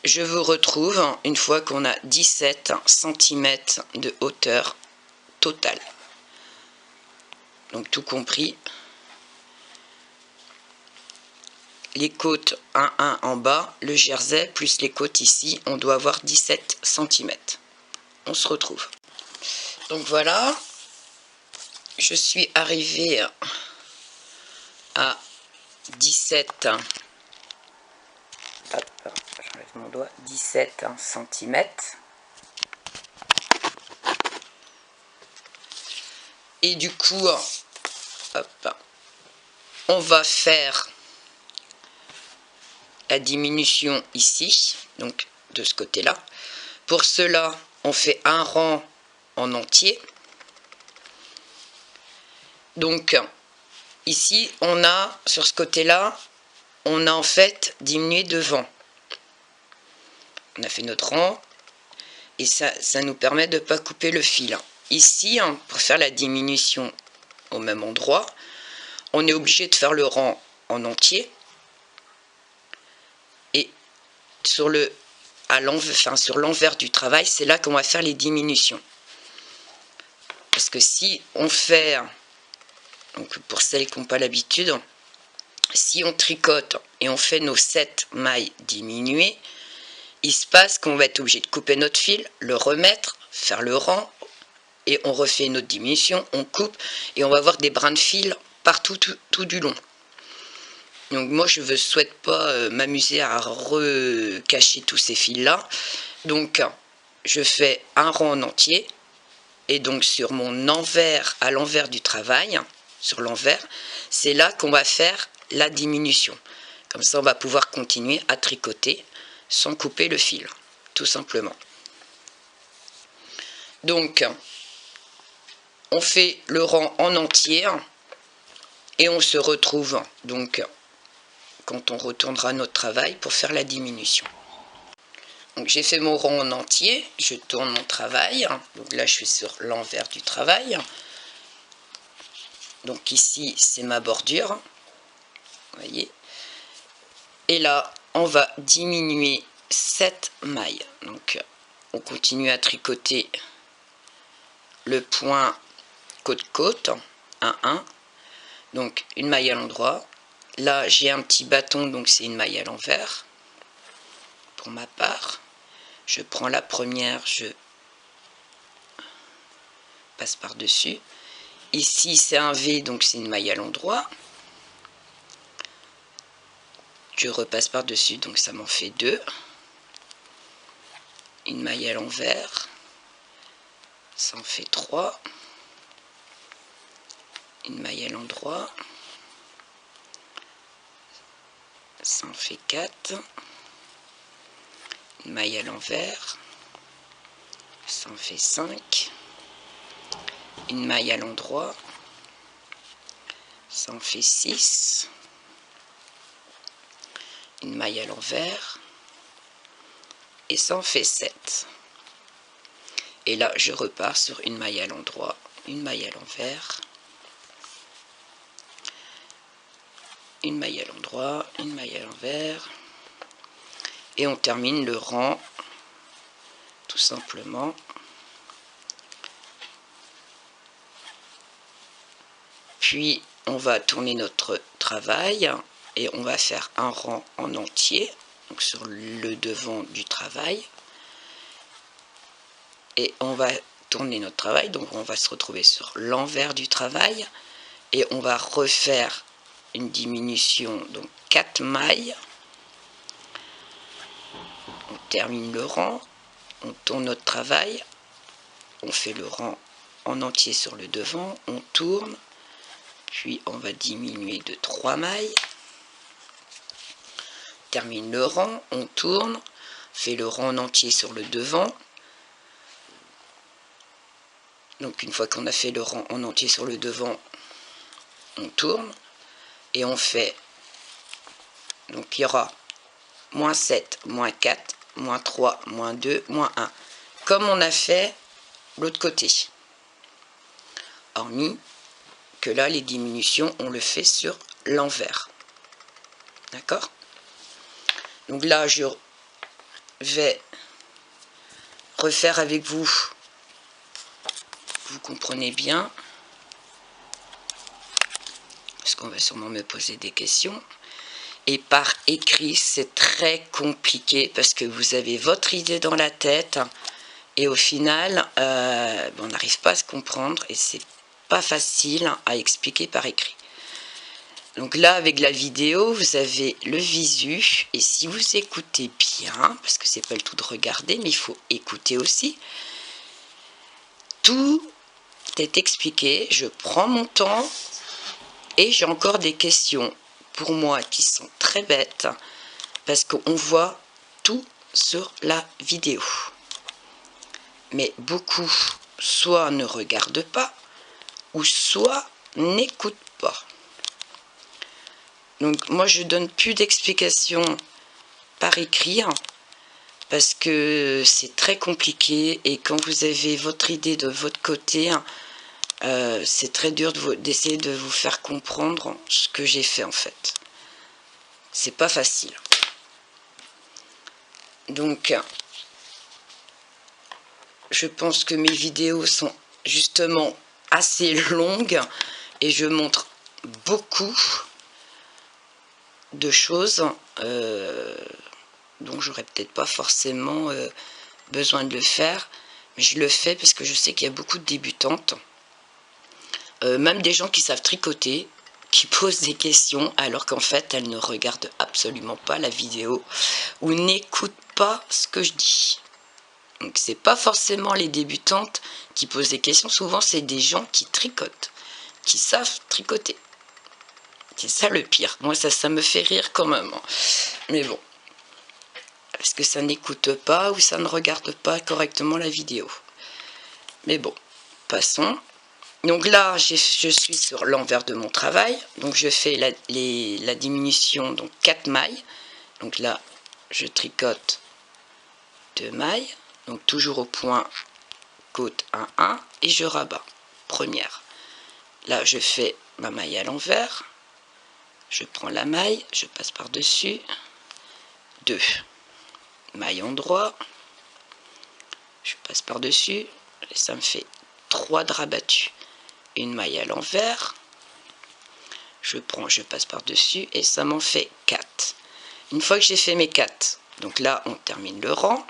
je vous retrouve une fois qu'on a 17 cm de hauteur totale. Donc tout compris, les côtes 1-1 en bas, le jersey plus les côtes ici, on doit avoir 17 cm. On se retrouve. Donc voilà, je suis arrivée à 17, hop, j'enlève mon doigt, 17 cm. Et du coup, hop, on va faire la diminution ici, donc de ce côté-là. Pour cela, on fait un rang en entier. Donc, ici, on a, sur ce côté-là, on a en fait diminué devant. On a fait notre rang. et ça nous permet de ne pas couper le fil. Ici, hein, pour faire la diminution au même endroit, on est obligé de faire le rang en entier, et sur l'envers du travail, c'est là qu'on va faire les diminutions. Parce que si on fait, donc pour celles qui n'ont pas l'habitude, si on tricote et on fait nos 7 mailles diminuées, il se passe qu'on va être obligé de couper notre fil, le remettre, faire le rang, et on refait une autre diminution, on coupe, et on va avoir des brins de fil partout, tout du long. Donc moi je ne souhaite pas m'amuser à recacher tous ces fils là, donc je fais un rang en entier, et donc sur mon envers, à l'envers du travail, sur l'envers, c'est là qu'on va faire la diminution. Comme ça on va pouvoir continuer à tricoter sans couper le fil, tout simplement. Donc on fait le rang en entier et on se retrouve donc quand on retournera notre travail pour faire la diminution. Donc j'ai fait mon rang en entier, je tourne mon travail, donc là je suis sur l'envers du travail. Donc ici c'est ma bordure, vous voyez. Et là on va diminuer 7 mailles. Donc on continue à tricoter le point côte-côte, 1-1. Donc une maille à l'endroit. Là j'ai un petit bâton, donc c'est une maille à l'envers. Pour ma part, je prends la première, je passe par-dessus. Ici c'est un V, donc c'est une maille à l'endroit. Je repasse par-dessus, donc ça m'en fait 2. Une maille à l'envers, ça en fait 3. Une maille à l'endroit, ça en fait 4. Une maille à l'envers, ça en fait 5. Une maille à l'endroit, ça en fait 6. Une maille à l'envers, et ça en fait 7. Et là je repars sur une maille à l'endroit, une maille à l'envers, une maille à l'endroit, une maille à l'envers, et on termine le rang tout simplement. Puis on va tourner notre travail et on va faire un rang en entier, donc sur le devant du travail, et on va tourner notre travail, donc on va se retrouver sur l'envers du travail et on va refaire une diminution, donc 4 mailles. On termine le rang, on tourne notre travail, on fait le rang en entier sur le devant, on tourne, puis on va diminuer de 3 mailles, termine le rang, on tourne, fait le rang en entier sur le devant. Donc une fois qu'on a fait le rang en entier sur le devant, on tourne et on fait, donc il y aura moins 7, moins 4, moins 3, moins 2, moins 1, comme on a fait l'autre côté. Hormis que là, les diminutions, on le fait sur l'envers. D'accord? Donc là, je vais refaire avec vous. Vous comprenez bien. Parce qu'on va sûrement me poser des questions. Et par écrit, c'est très compliqué parce que vous avez votre idée dans la tête. Et au final, on n'arrive pas à se comprendre. Et c'est pas facile à expliquer par écrit. Donc là, avec la vidéo, vous avez le visu, et si vous écoutez bien, parce que c'est pas le tout de regarder, mais il faut écouter aussi, tout est expliqué, je prends mon temps, et j'ai encore des questions pour moi qui sont très bêtes, parce qu'on voit tout sur la vidéo. Mais beaucoup, soit ne regardent pas, ou soit n'écoutent pas. Donc moi je donne plus d'explications par écrit parce que c'est très compliqué et quand vous avez votre idée de votre côté, c'est très dur d'essayer de vous faire comprendre ce que j'ai fait en fait. C'est pas facile. Donc, je pense que mes vidéos sont justement assez longues et je montre beaucoup de choses donc j'aurais peut-être pas forcément besoin de le faire, mais je le fais parce que je sais qu'il y a beaucoup de débutantes, même des gens qui savent tricoter, qui posent des questions alors qu'en fait elles ne regardent absolument pas la vidéo ou n'écoutent pas ce que je dis. Donc c'est pas forcément les débutantes qui posent des questions, souvent c'est des gens qui tricotent, qui savent tricoter. C'est ça le pire. Moi ça me fait rire quand même. Mais bon. Parce que ça n'écoute pas ou ça ne regarde pas correctement la vidéo. Mais bon, passons. Donc là, je suis sur l'envers de mon travail. Donc je fais la diminution, donc 4 mailles. Donc là, je tricote 2 mailles. Donc toujours au point côte 1-1 et je rabats. Première. Là, je fais ma maille à l'envers. Je prends la maille, je passe par-dessus. 2. Maille endroit, je passe par-dessus, et ça me fait 3 draps battus. Une maille à l'envers, je prends, je passe par-dessus, et ça m'en fait 4. Une fois que j'ai fait mes 4, donc là on termine le rang.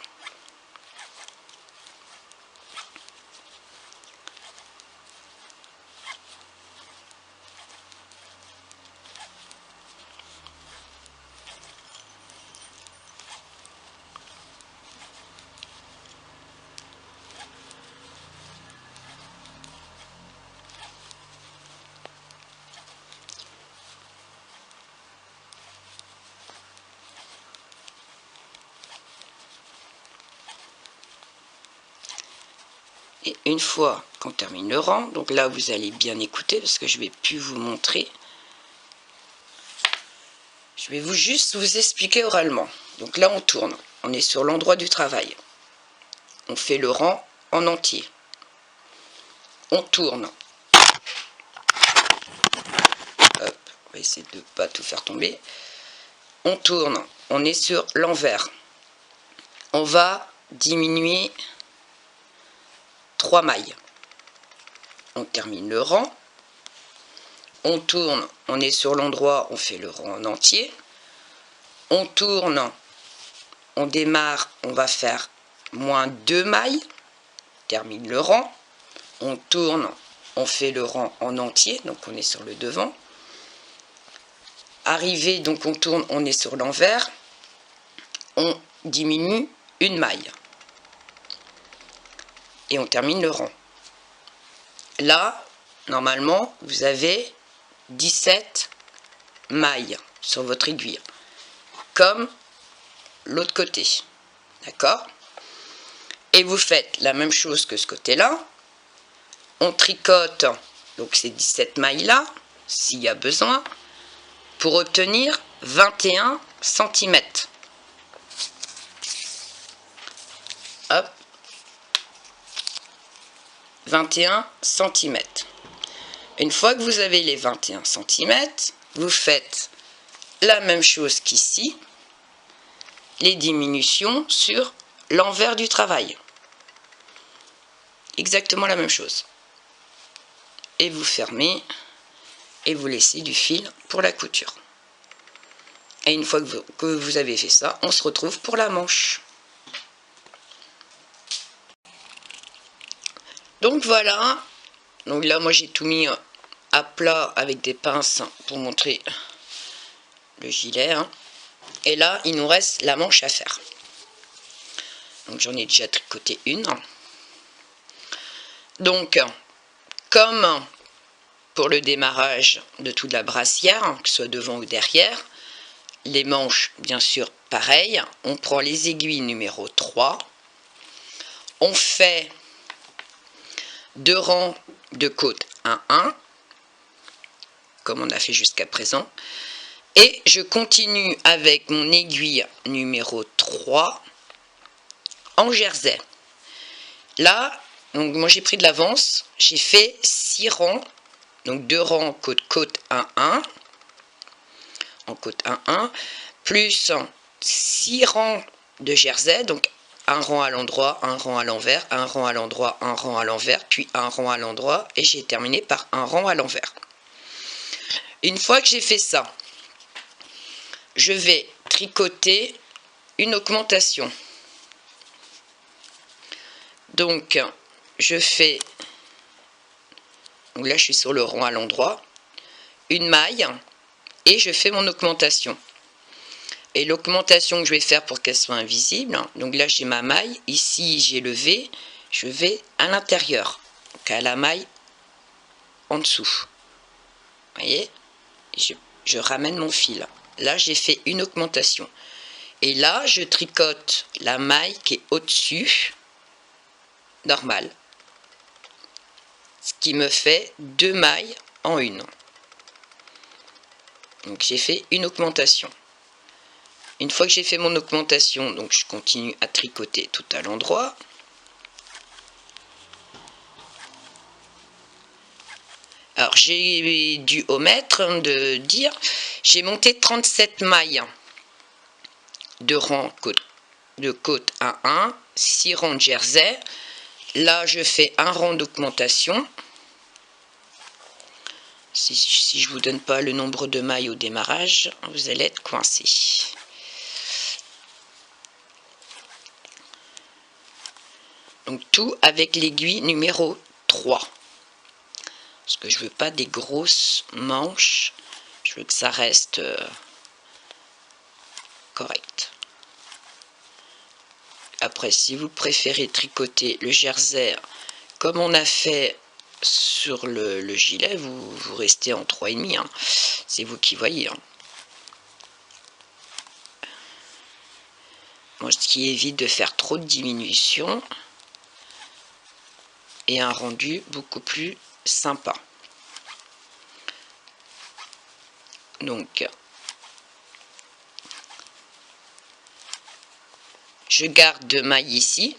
Et une fois qu'on termine le rang, donc là vous allez bien écouter parce que je vais plus vous montrer. Je vais juste vous expliquer oralement. Donc là on tourne, on est sur l'endroit du travail. On fait le rang en entier. On tourne. Hop, on va essayer de ne pas tout faire tomber. On tourne, on est sur l'envers. On va diminuer 3 mailles. On termine le rang. On tourne, on est sur l'endroit, on fait le rang en entier. On tourne, on démarre, on va faire moins 2 mailles. Termine le rang. On tourne, on fait le rang en entier, donc on est sur le devant. Arrivé, donc on tourne, on est sur l'envers. On diminue une maille. Et on termine le rang. Là, normalement, vous avez 17 mailles sur votre aiguille, comme l'autre côté, d'accord? Et vous faites la même chose que ce côté-là. On tricote, donc ces 17 mailles-là, s'il y a besoin, pour obtenir 21 cm. Hop, 21 cm. Une fois que vous avez les 21 cm, vous faites la même chose qu'ici, les diminutions sur l'envers du travail. Exactement la même chose. Et vous fermez et vous laissez du fil pour la couture. Et une fois que vous avez fait ça, on se retrouve pour la manche. Donc voilà. Donc là, moi j'ai tout mis à plat avec des pinces pour montrer le gilet. Et là, il nous reste la manche à faire. Donc j'en ai déjà tricoté une. Donc, comme pour le démarrage de toute la brassière, que ce soit devant ou derrière, les manches, bien sûr, pareil. On prend les aiguilles numéro 3. On fait 2 rangs de côte 1-1, comme on a fait jusqu'à présent. Et je continue avec mon aiguille numéro 3 en jersey. Là, donc moi j'ai pris de l'avance, j'ai fait 6 rangs, donc 2 rangs côte-côte 1-1, en côte 1-1, plus 6 rangs de jersey, donc un rang à l'endroit, un rang à l'envers, un rang à l'endroit, un rang à l'envers, puis un rang à l'endroit, et j'ai terminé par un rang à l'envers. Une fois que j'ai fait ça, je vais tricoter une augmentation. Donc, je fais, donc là je suis sur le rond à l'endroit, une maille, et je fais mon augmentation. Et l'augmentation que je vais faire pour qu'elle soit invisible, donc là j'ai ma maille, ici j'ai le V, je vais à l'intérieur, donc à la maille en dessous. Vous voyez, je ramène mon fil. Là j'ai fait une augmentation. Et là je tricote la maille qui est au-dessus, normale. Ce qui me fait 2 mailles en une. Donc j'ai fait une augmentation. Une fois que j'ai fait mon augmentation, donc je continue à tricoter tout à l'endroit. Alors j'ai dû omettre de dire, j'ai monté 37 mailles de rang de côte 1-1, 6 rangs de jersey. Là je fais un rang d'augmentation. Si je vous donne pas le nombre de mailles au démarrage, vous allez être coincé. Donc tout avec l'aiguille numéro 3. Parce que je veux pas des grosses manches. Je veux que ça reste correct. Après, si vous préférez tricoter le jersey comme on a fait sur le gilet, vous restez en 3,5. Hein. C'est vous qui voyez. Hein. Moi, ce qui évite de faire trop de diminution et un rendu beaucoup plus sympa. Donc, je garde 2 mailles ici,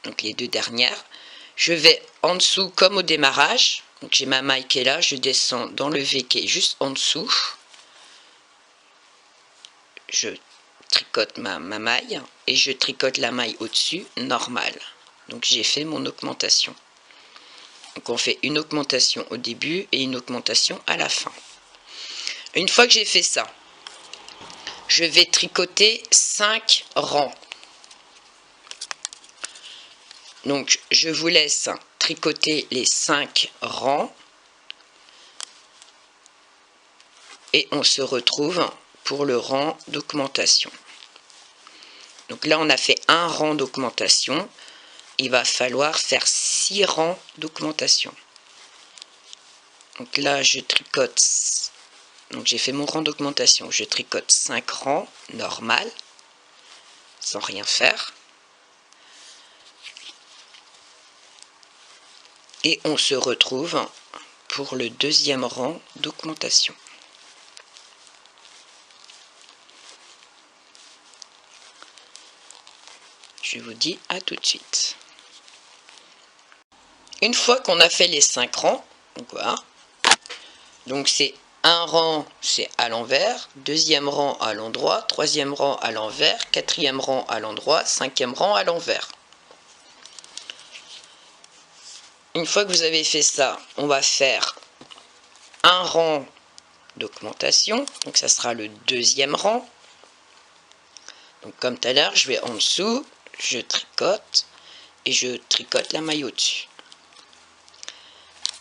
donc les 2 dernières. Je vais en dessous comme au démarrage. Donc j'ai ma maille qui est là, je descends dans le V qui est juste en dessous. Je tricote ma maille et je tricote la maille au-dessus, normale. Donc j'ai fait mon augmentation. Donc on fait une augmentation au début et une augmentation à la fin. Une fois que j'ai fait ça, je vais tricoter 5 rangs. Donc je vous laisse tricoter les 5 rangs et on se retrouve pour le rang d'augmentation. Donc là on a fait un rang d'augmentation, il va falloir faire 6 rangs d'augmentation. Donc là je tricote, donc j'ai fait mon rang d'augmentation, je tricote 5 rangs normal sans rien faire. Et on se retrouve pour le deuxième rang d'augmentation. Je vous dis à tout de suite. Une fois qu'on a fait les 5 rangs, donc voilà, donc c'est un rang, c'est à l'envers, deuxième rang à l'endroit, troisième rang à l'envers, quatrième rang à l'endroit, cinquième rang à l'envers. Une fois que vous avez fait ça, on va faire un rang d'augmentation, donc ça sera le deuxième rang. Donc comme tout à l'heure, je vais en dessous, je tricote et je tricote la maille au-dessus.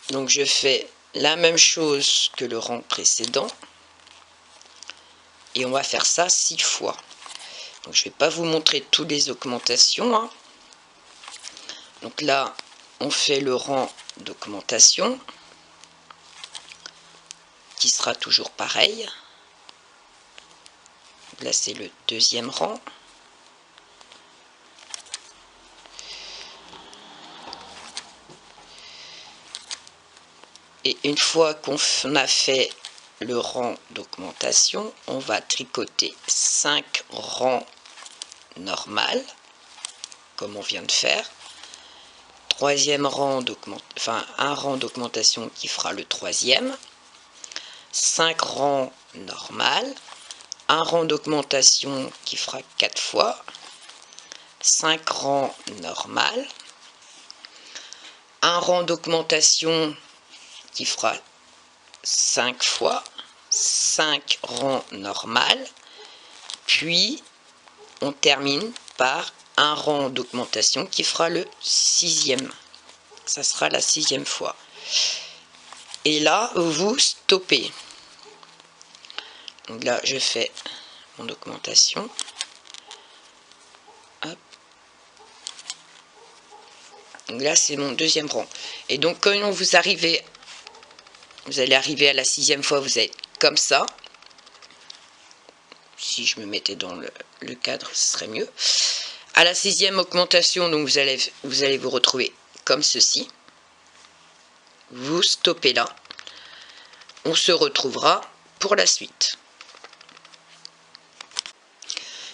Donc je fais la même chose que le rang précédent et on va faire ça 6 fois. Donc je ne vais pas vous montrer toutes les augmentations. Hein. Donc là, on fait le rang d'augmentation qui sera toujours pareil. Là, c'est le deuxième rang. Et une fois qu'on a fait le rang d'augmentation, on va tricoter 5 rangs normal. comme on vient de faire. Troisième rang un rang d'augmentation qui fera le troisième. 5 rangs normal. Un rang d'augmentation qui fera 4 fois. 5 rangs normal. Un rang d'augmentation qui fera 5 fois. 5 rangs normal. Puis on termine par un rang d'augmentation qui fera le 6e. Ça sera la 6e fois. Et là, vous stoppez. Donc là, je fais mon augmentation. Hop. Donc là, c'est mon deuxième rang. Et donc, quand vous allez arriver à la 6e fois, vous êtes comme ça. Si je me mettais dans le cadre, ce serait mieux. À la 6e augmentation, donc vous allez vous retrouver comme ceci. Vous stoppez là. On se retrouvera pour la suite.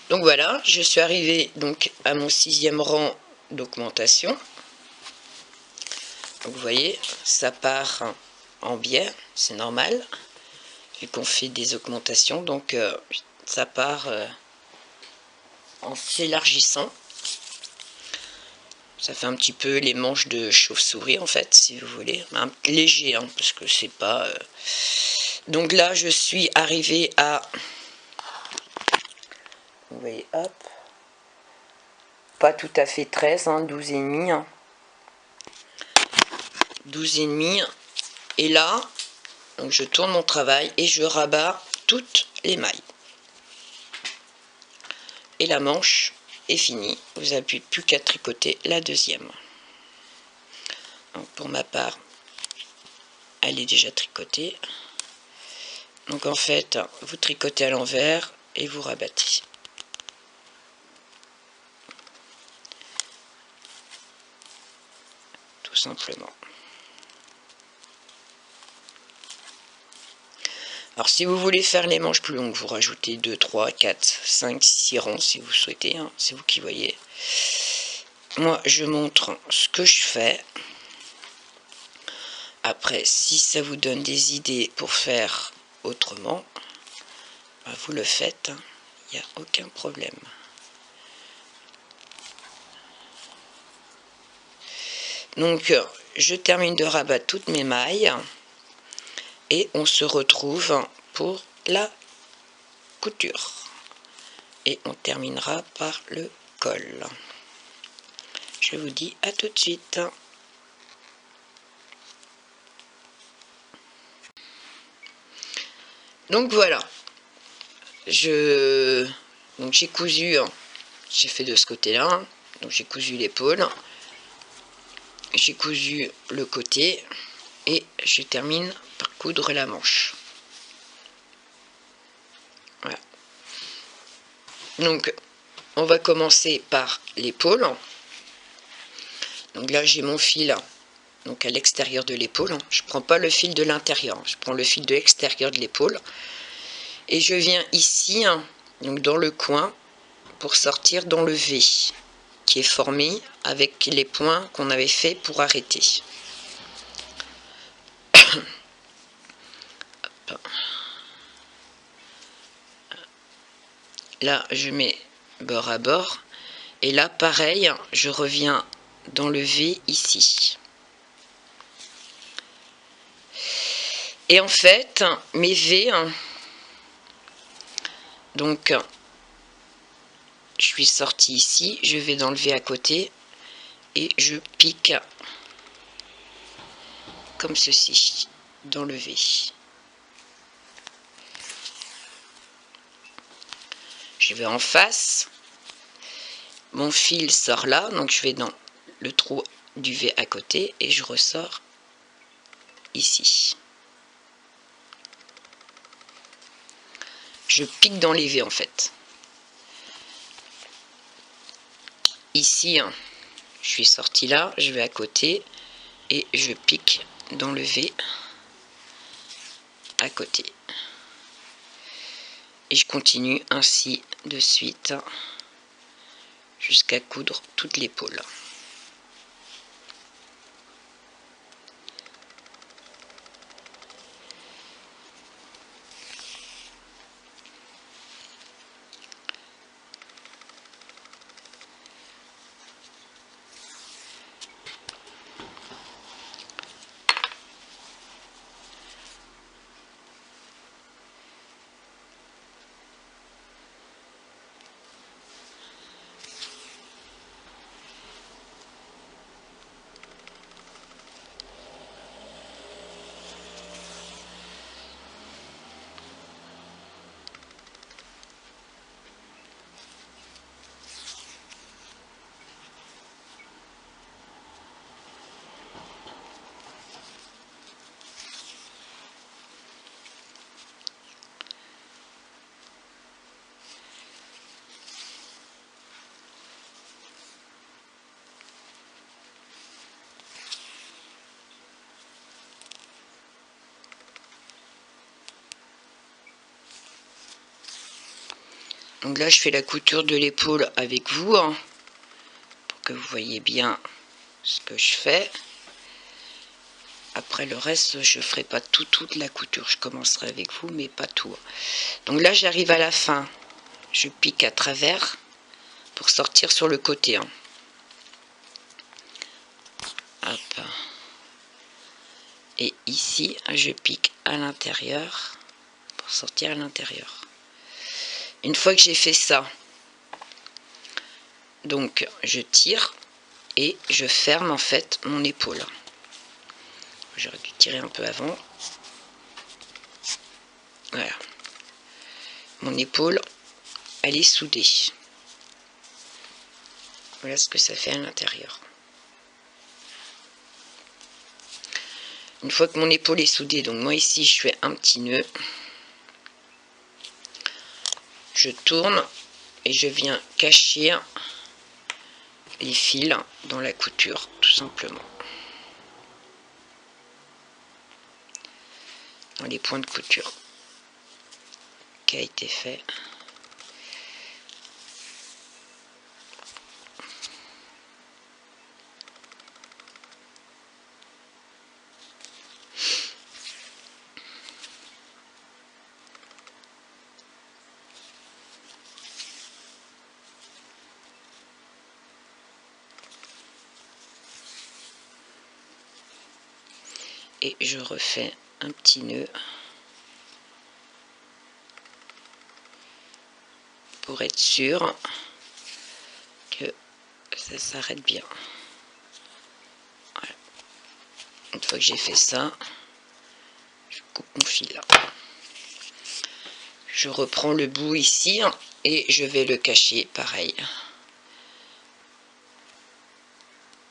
Donc voilà, je suis arrivée donc à mon 6e rang d'augmentation. Vous voyez, ça part en biais, c'est normal, vu qu'on fait des augmentations, donc ça part en s'élargissant. Ça fait un petit peu les manches de chauve-souris en fait, si vous voulez, un léger, hein, parce que c'est pas... Donc là, je suis arrivée à... Vous voyez, hop, pas tout à fait 13, hein, 12,5, hein. 12,5, et là, donc je tourne mon travail et je rabats toutes les mailles. Et la manche est finie. Vous n'avez plus qu'à tricoter la deuxième. Donc pour ma part, elle est déjà tricotée. Donc en fait, vous tricotez à l'envers et vous rabattez. Tout simplement. Alors si vous voulez faire les manches plus longues, vous rajoutez 2, 3, 4, 5, 6 rangs si vous souhaitez, hein, c'est vous qui voyez. Moi je montre ce que je fais. Après, si ça vous donne des idées pour faire autrement, ben vous le faites, hein, il n'y a aucun problème. Donc je termine de rabattre toutes mes mailles. Et on se retrouve pour la couture. Et on terminera par le col. Je vous dis à tout de suite. Donc voilà. J'ai cousu, j'ai fait de ce côté-là. Donc j'ai cousu l'épaule. J'ai cousu le côté. Et je termine par coudre la manche. Voilà. Donc, on va commencer par l'épaule. Donc là, j'ai mon fil donc à l'extérieur de l'épaule. Je ne prends pas le fil de l'intérieur, je prends le fil de l'extérieur de l'épaule. Et je viens ici, donc dans le coin, pour sortir dans le V, qui est formé avec les points qu'on avait fait pour arrêter. Là, je mets bord à bord. Et là, pareil, je reviens dans le V ici. Et en fait, mes V, donc, je suis sortie ici, je vais dans le V à côté et je pique comme ceci, dans le V. Je vais en face, mon fil sort là, donc je vais dans le trou du V à côté et je ressors ici. Je pique dans les V en fait. Ici, je suis sortie là, je vais à côté et je pique dans le V à côté. Et je continue ainsi de suite jusqu'à coudre toute l'épaule. Donc là, je fais la couture de l'épaule avec vous, hein, pour que vous voyez bien ce que je fais. Après le reste, je ne ferai pas toute la couture. Je commencerai avec vous, mais pas tout. Donc là, j'arrive à la fin. Je pique à travers pour sortir sur le côté. Hein. Hop. Et ici, je pique à l'intérieur pour sortir à l'intérieur. Une fois que j'ai fait ça, donc je tire et je ferme en fait mon épaule. J'aurais dû tirer un peu avant. Voilà. Mon épaule, elle est soudée. Voilà ce que ça fait à l'intérieur. Une fois que mon épaule est soudée, donc moi ici je fais un petit nœud. Je tourne et je viens cacher les fils dans la couture, tout simplement. Dans les points de couture qui a été fait. Et je refais un petit nœud pour être sûr que ça s'arrête bien. Voilà. Une fois que j'ai fait ça, je coupe mon fil là. Je reprends le bout ici et je vais le cacher pareil.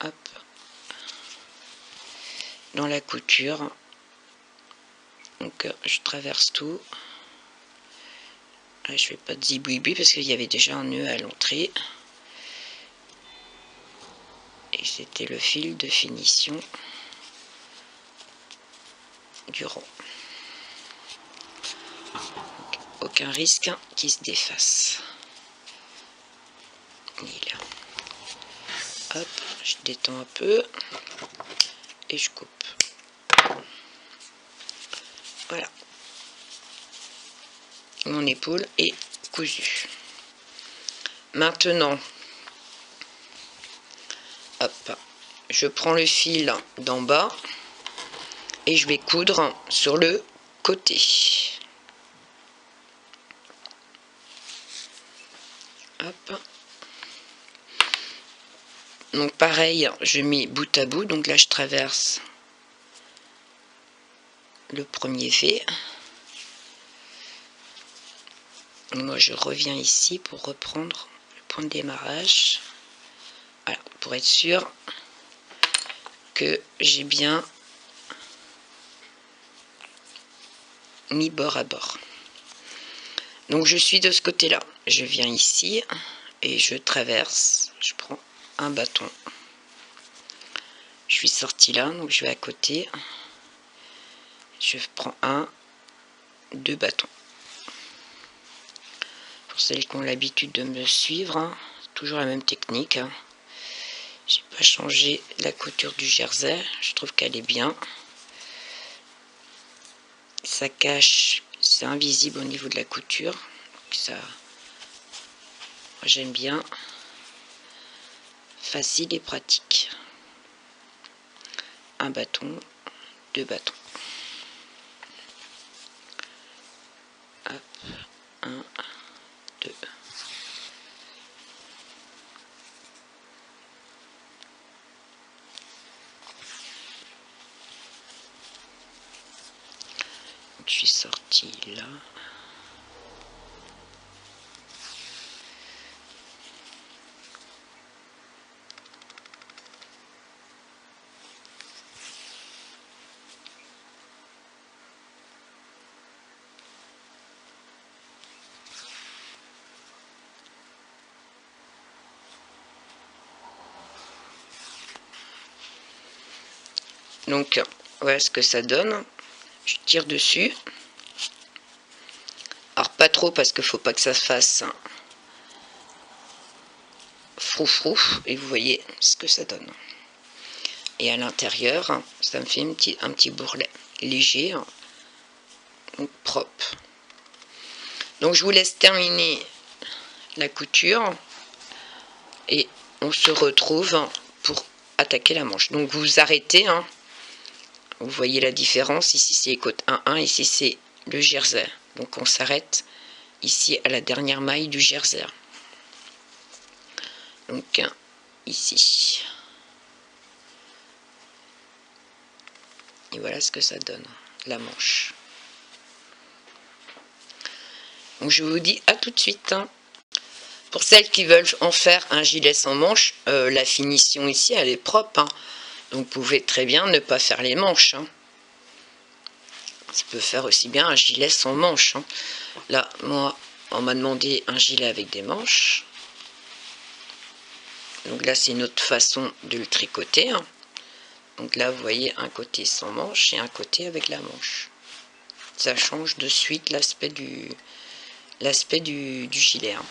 Hop. Dans la couture. Donc je traverse tout. Là, je fais pas de zibouiboui parce qu'il y avait déjà un nœud à l'entrée. Et c'était le fil de finition du rond. Donc, aucun risque qu'il se défasse. Il est là. Hop, je détends un peu et je coupe. Voilà. Mon épaule est cousue. Maintenant, hop, je prends le fil d'en bas et je vais coudre sur le côté. Hop. Donc pareil, je mets bout à bout. Donc là, je traverse le premier V. Moi, je reviens ici pour reprendre le point de démarrage. Voilà, pour être sûr que j'ai bien mis bord à bord. Donc je suis de ce côté-là. Je viens ici et je traverse. Je prends un bâton. Je suis sortie là, donc je vais à côté. Je prends deux bâtons. Pour celles qui ont l'habitude de me suivre, toujours la même technique. Hein. J'ai pas changé la couture du jersey, je trouve qu'elle est bien. Ça cache, c'est invisible au niveau de la couture. Ça, j'aime bien. Facile et pratique. Un bâton, 2 bâtons. Hop, 1, 2. Je suis sortie là. Donc voilà ce que ça donne. Je tire dessus. Alors pas trop parce qu'il faut pas que ça se fasse froufrou. Et vous voyez ce que ça donne. Et à l'intérieur, ça me fait un petit bourrelet léger, donc propre. Donc je vous laisse terminer la couture et on se retrouve pour attaquer la manche. Donc vous arrêtez, hein. Vous voyez la différence, ici c'est les côtes 1-1, ici c'est le jersey. Donc on s'arrête ici à la dernière maille du jersey. Donc ici. Et voilà ce que ça donne, la manche. Donc je vous dis à tout de suite. Hein. Pour celles qui veulent en faire un gilet sans manche, la finition ici elle est propre. Hein. Donc vous pouvez très bien ne pas faire les manches. Hein. Ça peut faire aussi bien un gilet sans manches. Hein. Là, moi, on m'a demandé un gilet avec des manches. Donc là, c'est une autre façon de le tricoter. Hein. Donc là, vous voyez un côté sans manche et un côté avec la manche. Ça change de suite l'aspect du gilet. Hein.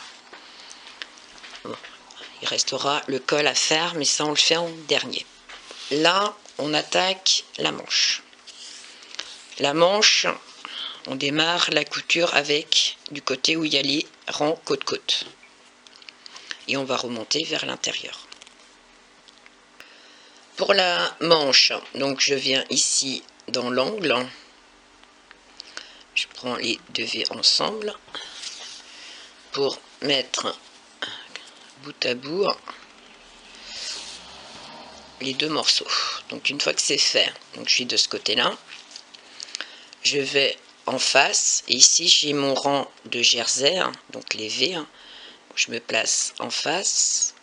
Bon, il restera le col à faire, mais ça, on le fait en dernier. Là, on attaque la manche. La manche, on démarre la couture avec du côté où il y a les rangs côte-côte. Et on va remonter vers l'intérieur. Pour la manche, donc je viens ici dans l'angle. Je prends les 2 V ensemble pour mettre bout à bout les 2 morceaux. Donc une fois que c'est fait, donc je suis de ce côté-là. Je vais en face et ici j'ai mon rang de jersey, hein, donc les V. Hein, je me place en face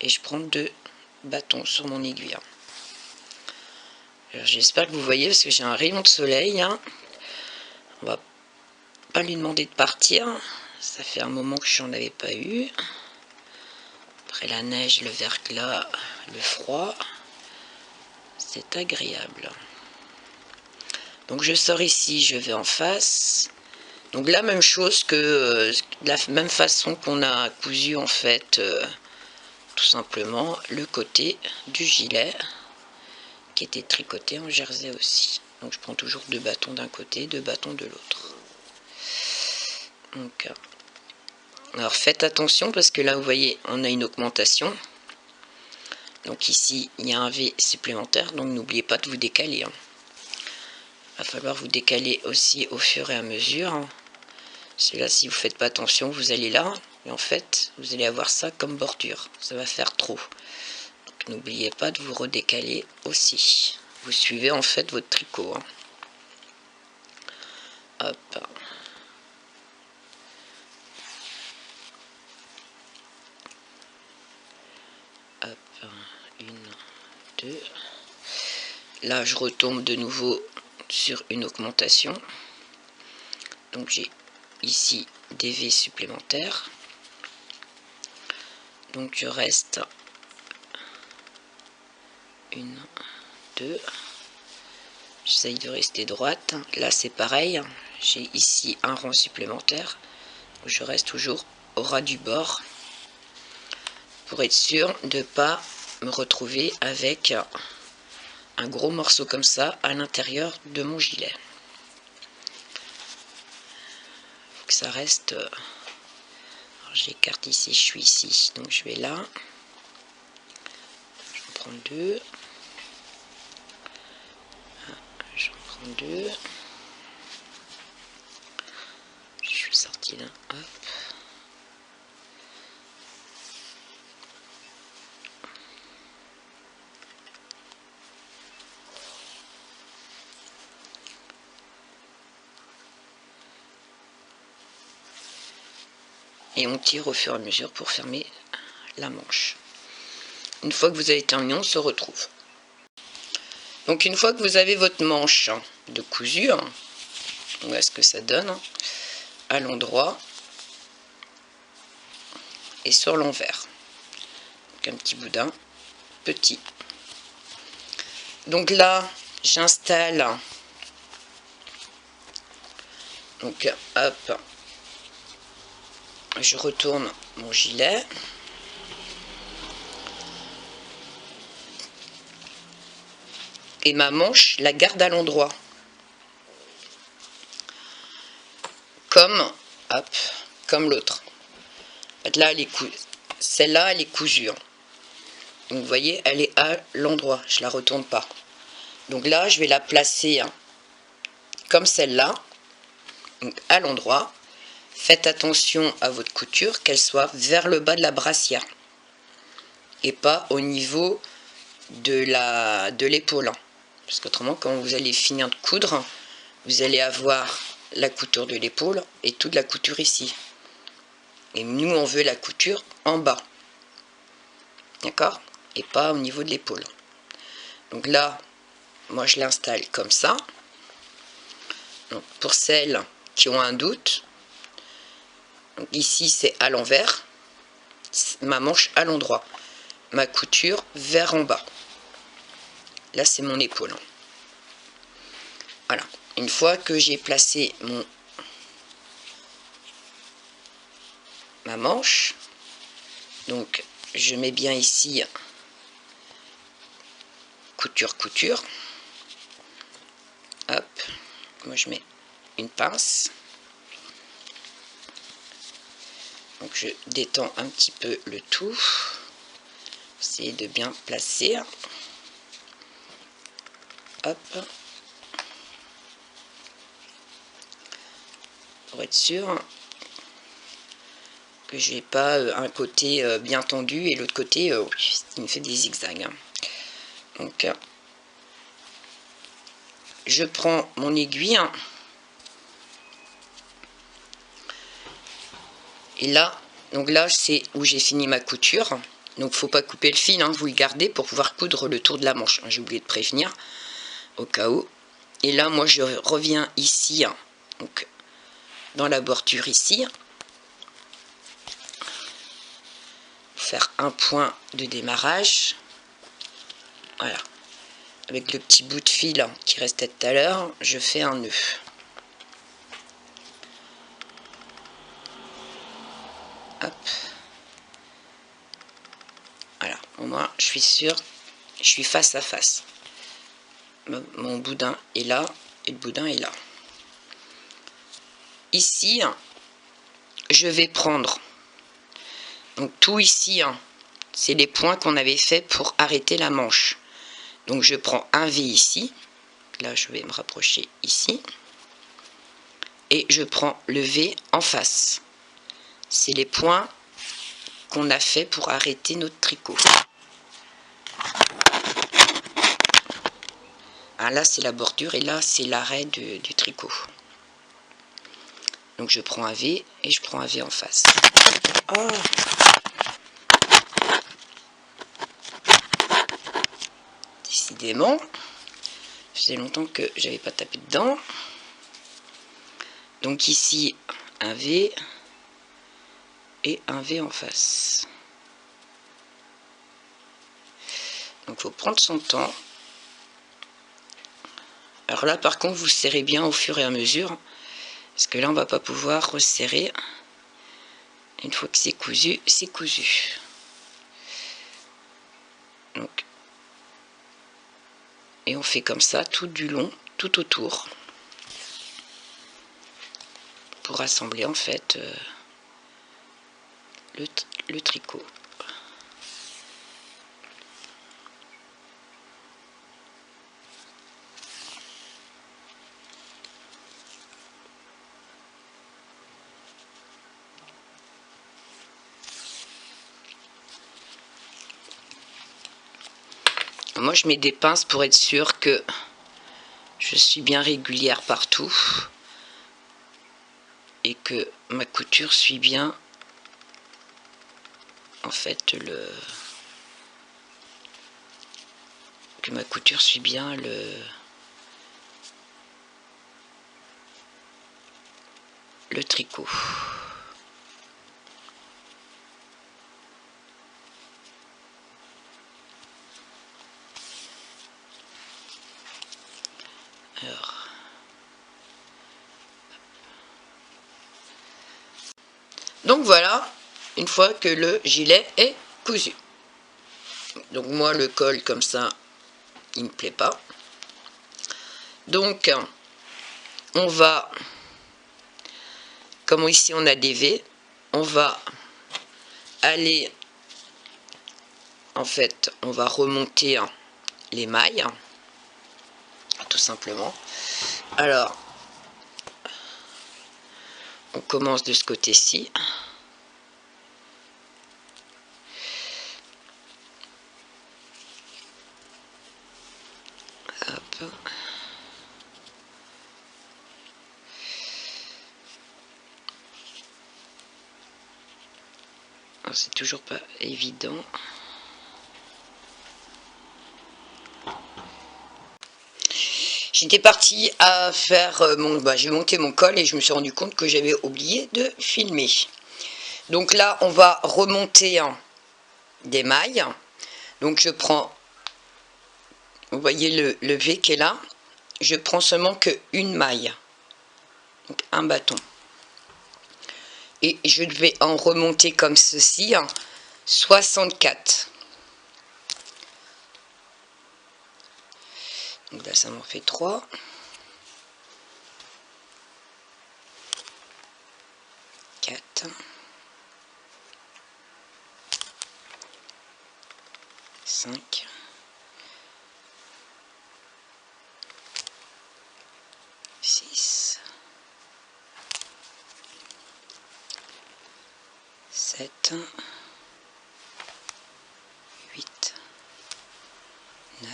et je prends 2 bâtons sur mon aiguille. J'espère que vous voyez parce que j'ai un rayon de soleil. Hein. On va pas lui demander de partir. Ça fait un moment que je n'en avais pas eu. Après la neige, le verglas, le froid, c'est agréable. Donc je sors ici, je vais en face. Donc la même chose que de la même façon qu'on a cousu en fait tout simplement le côté du gilet qui était tricoté en jersey aussi. Donc je prends toujours 2 bâtons d'un côté, 2 bâtons de l'autre. Donc alors faites attention parce que là vous voyez on a une augmentation. Donc ici il y a un V supplémentaire, donc n'oubliez pas de vous décaler. Hein. Il va falloir vous décaler aussi au fur et à mesure. Hein. Parce que là si vous ne faites pas attention vous allez là et en fait vous allez avoir ça comme bordure. Ça va faire trop. Donc n'oubliez pas de vous redécaler aussi. Vous suivez en fait votre tricot. Hein. Hop. Hop, 1, 2. Là, je retombe de nouveau sur une augmentation. Donc, j'ai ici des V supplémentaires. Donc, je reste 1, 2. J'essaye de rester droite. Là, c'est pareil. J'ai ici un rang supplémentaire. Je reste toujours au ras du bord. pour être sûr de ne pas me retrouver avec un gros morceau comme ça à l'intérieur de mon gilet. Faut que ça reste... J'écarte ici, je suis ici, donc je vais là. Je vais en prendre deux. Je vais en prendre deux. Je suis sorti là, hop. Et on tire au fur et à mesure pour fermer la manche. Une fois que vous avez terminé, on se retrouve. Donc une fois que vous avez votre manche de cousu, voilà ce que ça donne à l'endroit et sur l'envers. Donc un petit boudin petit. Donc là, j'installe. Donc hop, je retourne mon gilet. Et ma manche la garde à l'endroit. Comme, hop, comme l'autre. Là, celle-là, elle est cousue. Donc, vous voyez, elle est à l'endroit. Je la retourne pas. Donc là, je vais la placer comme celle-là, à l'endroit. Faites attention à votre couture, qu'elle soit vers le bas de la brassière. Et pas au niveau de l'épaule. Parce qu'autrement, quand vous allez finir de coudre, vous allez avoir la couture de l'épaule et toute la couture ici. Et nous, on veut la couture en bas. D'accord? Et pas au niveau de l'épaule. Donc là, moi, je l'installe comme ça. Donc, pour celles qui ont un doute, donc ici, c'est à l'envers. Ma manche à l'endroit. Ma couture vers en bas. Là, c'est mon épaule. Voilà. Une fois que j'ai placé ma manche, donc je mets bien ici couture, couture. Hop. Moi, je mets une pince. Donc, je détends un petit peu le tout. Essayez de bien placer. Hop. Pour être sûr que je n'ai pas un côté bien tendu et l'autre côté il me fait des zigzags. Donc je prends mon aiguille et là, donc là c'est où j'ai fini ma couture. Donc faut pas couper le fil, vous le gardez pour pouvoir coudre le tour de la manche. J'ai oublié de prévenir au cas où. Et là moi je reviens ici, donc dans la bordure ici, faire un point de démarrage. Voilà, avec le petit bout de fil qui restait tout à l'heure, je fais un nœud. Hop. Voilà, au moins je suis sûre, je suis face à face. Mon boudin est là et le boudin est là. Ici, je vais prendre, donc tout ici, c'est les points qu'on avait fait pour arrêter la manche. Donc je prends un V ici, là je vais me rapprocher ici, et je prends le V en face. C'est les points qu'on a fait pour arrêter notre tricot. Ah, là c'est la bordure et là c'est l'arrêt du tricot. Donc je prends un V et je prends un V en face. Oh. Décidément, ça faisait longtemps que j'avais pas tapé dedans. Donc ici un V et un V en face. Donc il faut prendre son temps. Alors là par contre vous serrez bien au fur et à mesure, parce que là on va pas pouvoir resserrer. Une fois que c'est cousu, c'est cousu. Donc, et on fait comme ça tout du long, tout autour, pour assembler en fait le tricot. Moi je mets des pinces pour être sûre que je suis bien régulière partout et que ma couture suit bien en fait que ma couture suit bien le tricot. Alors, donc voilà, une fois que le gilet est cousu. Donc moi le col comme ça, il me plaît pas. Donc on va, comme ici on a des V, on va aller, en fait, on va remonter les mailles, tout simplement. Alors, on commence de ce côté-ci. Hop. C'est toujours pas évident. J'étais partie à faire j'ai monté mon col et je me suis rendu compte que j'avais oublié de filmer. Donc là, on va remonter des mailles. Donc je prends, vous voyez le V qui est là, je prends seulement qu'une maille, donc un bâton. Et je vais en remonter comme ceci, 64. Donc là, ça m'en fait 3. 4. 5. 6. 7. 8. 9.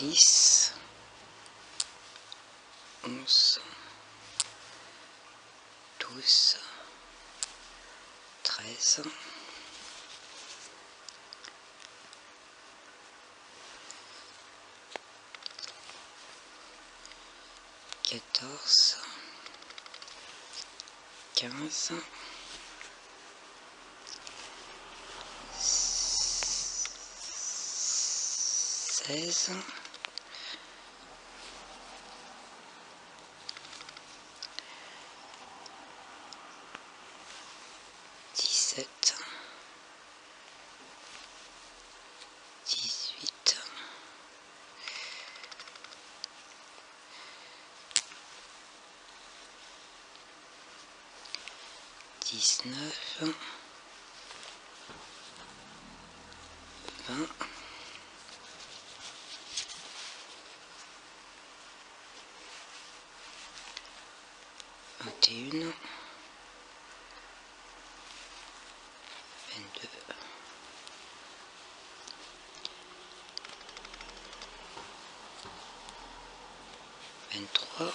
10, 11, 12, 13, 14, 15, 16, 17, 18, 19, 20, 21, 22, 23,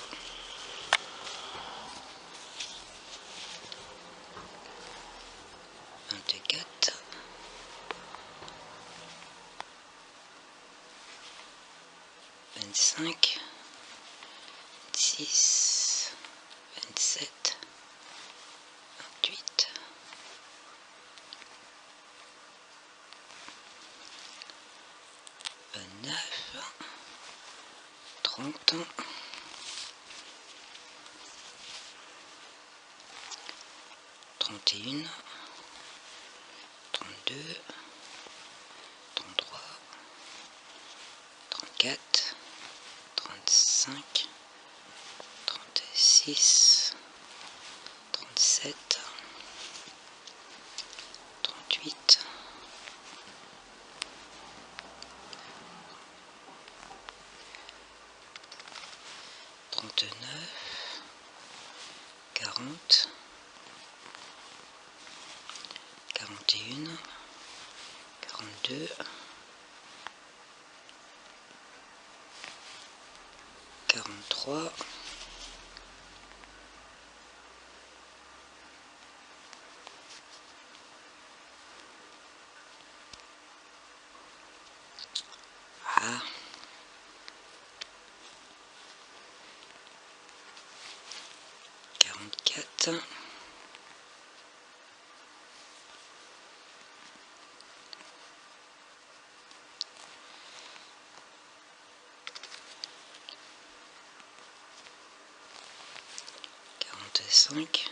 24, 25, 26, 27, 28, 29, 30, 31, 32, 33, 34, 35, 36, 37, 38, 39, 40, 41, 42, 43, 44, 45,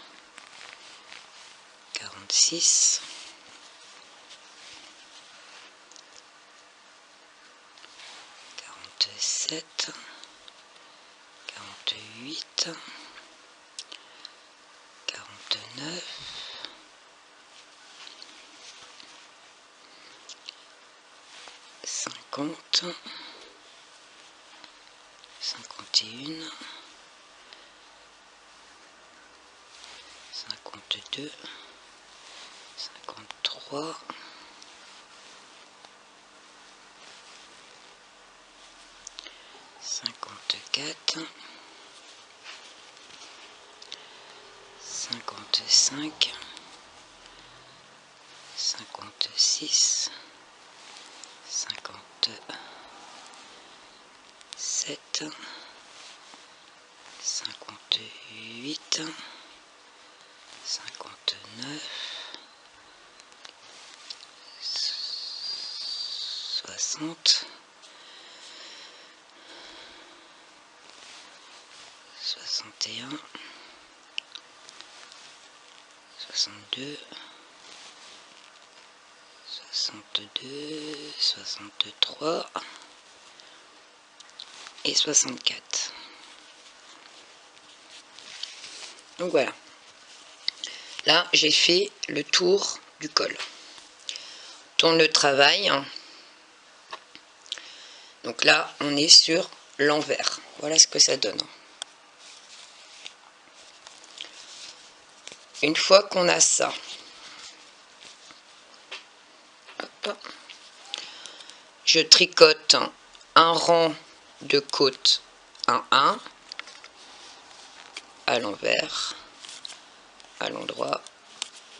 46, 47, 48, 49, 50, 51, 52, 53, 54, 55, 56, 57, 58, 59, 60, 61, 62, 62, 63 et 64. Donc voilà. Là, j'ai fait le tour du col. On tourne le travail. Donc là, on est sur l'envers. Voilà ce que ça donne. Une fois qu'on a ça, hop, je tricote un rang de côte 1 à l'envers, à l'endroit,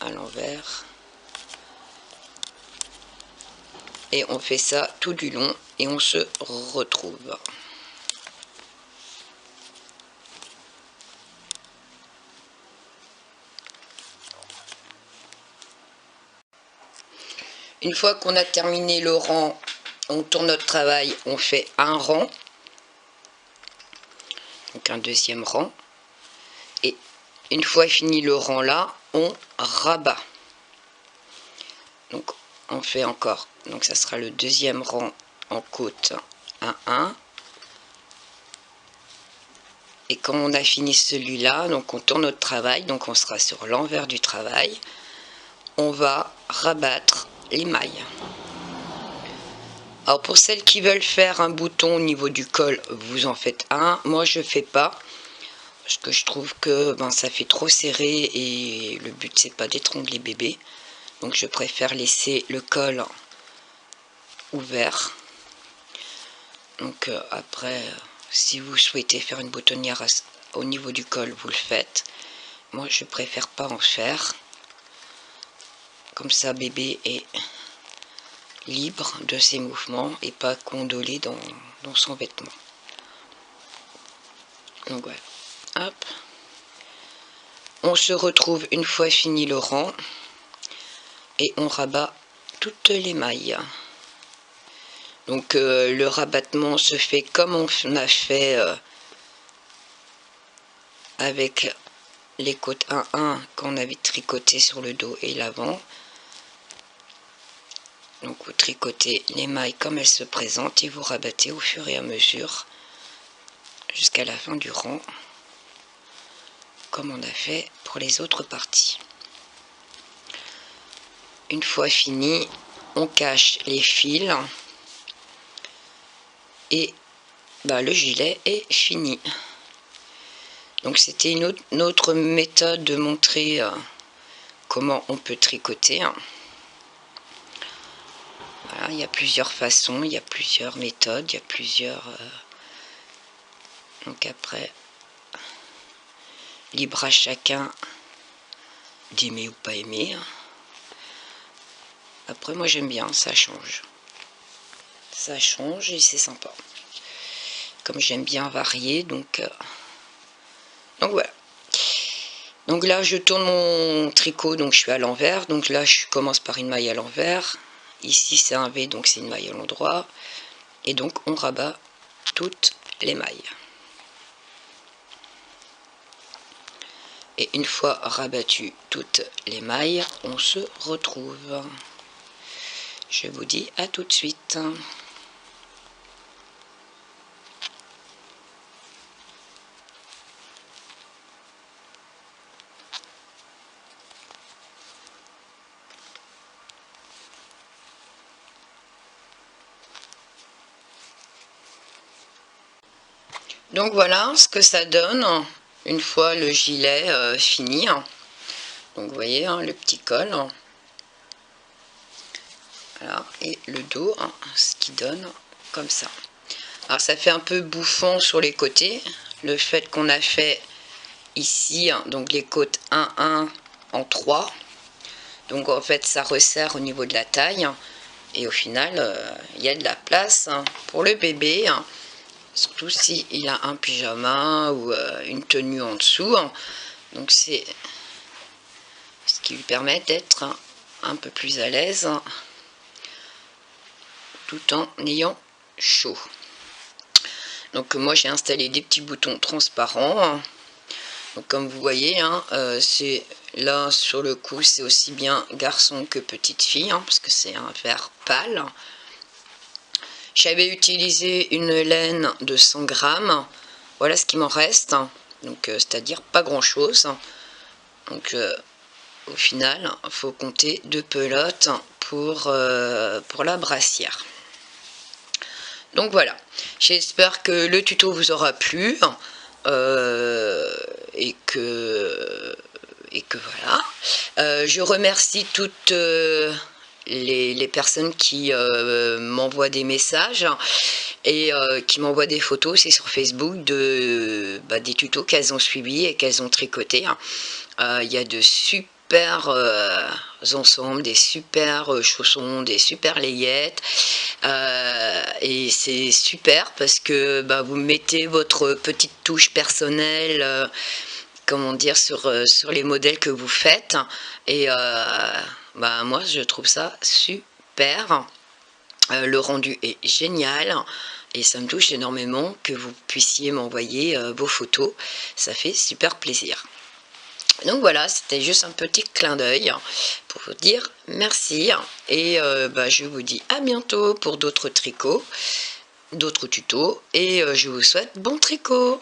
à l'envers, et on fait ça tout du long et on se retrouve. Une fois qu'on a terminé le rang, on tourne notre travail, on fait un rang, donc un deuxième rang, et une fois fini le rang là, on rabat. Donc on fait encore, donc ça sera le deuxième rang en côte 1, et quand on a fini celui-là, donc on tourne notre travail, donc on sera sur l'envers du travail, on va rabattre les mailles. Alors pour celles qui veulent faire un bouton au niveau du col, vous en faites un. Moi je fais pas parce que je trouve que ça fait trop serré et le but c'est pas d'étrangler bébé. Donc je préfère laisser le col ouvert. Donc après, si vous souhaitez faire une boutonnière au niveau du col, vous le faites. Moi je préfère pas en faire. Comme ça bébé est libre de ses mouvements et pas condolé dans son vêtement. Donc voilà. Hop. On se retrouve une fois fini le rang et on rabat toutes les mailles. Donc le rabattement se fait comme on a fait avec les côtes 1-1 qu'on avait tricoté sur le dos et l'avant. Donc vous tricotez les mailles comme elles se présentent et vous rabattez au fur et à mesure jusqu'à la fin du rang, comme on a fait pour les autres parties. Une fois fini, on cache les fils et le gilet est fini. Donc c'était une autre méthode de montrer comment on peut tricoter. Voilà, il y a plusieurs façons, il y a plusieurs méthodes, il y a plusieurs... Donc après, libre à chacun d'aimer ou pas aimer. Après, moi j'aime bien, ça change. Ça change et c'est sympa. Comme j'aime bien varier, donc voilà. Donc là, je tourne mon tricot, donc je suis à l'envers. Donc là, je commence par une maille à l'envers. Ici, c'est un V, donc c'est une maille à l'endroit. Et donc, on rabat toutes les mailles. Et une fois rabattu toutes les mailles, on se retrouve. Je vous dis à tout de suite. Donc voilà ce que ça donne une fois le gilet fini. Donc vous voyez le petit col. Voilà, et le dos, ce qui donne comme ça. Alors ça fait un peu bouffon sur les côtés. Le fait qu'on a fait ici, donc les côtes 1-1 en 3. Donc en fait ça resserre au niveau de la taille. Et au final, il y a de la place pour le bébé. Surtout s'il a un pyjama ou une tenue en dessous. Donc c'est ce qui lui permet d'être un peu plus à l'aise tout en ayant chaud. Donc moi j'ai installé des petits boutons transparents. Donc comme vous voyez, c'est là sur le cou, c'est aussi bien garçon que petite fille, parce que c'est un vert pâle. J'avais utilisé une laine de 100 grammes. Voilà ce qui m'en reste. Donc c'est-à-dire pas grand-chose. Donc au final, il faut compter 2 pelotes pour la brassière. Donc voilà, j'espère que le tuto vous aura plu et que voilà. Je remercie toutes les personnes qui m'envoient des messages et qui m'envoient des photos, c'est sur Facebook, des tutos qu'elles ont suivis et qu'elles ont tricotés. Il y a de super ensembles, des super chaussons, des super layettes, et c'est super parce que vous mettez votre petite touche personnelle, comment dire, sur les modèles que vous faites, et moi je trouve ça super. Le rendu est génial et ça me touche énormément que vous puissiez m'envoyer vos photos, ça fait super plaisir. Donc voilà, c'était juste un petit clin d'œil pour vous dire merci. Et je vous dis à bientôt pour d'autres tricots, d'autres tutos. Et je vous souhaite bon tricot.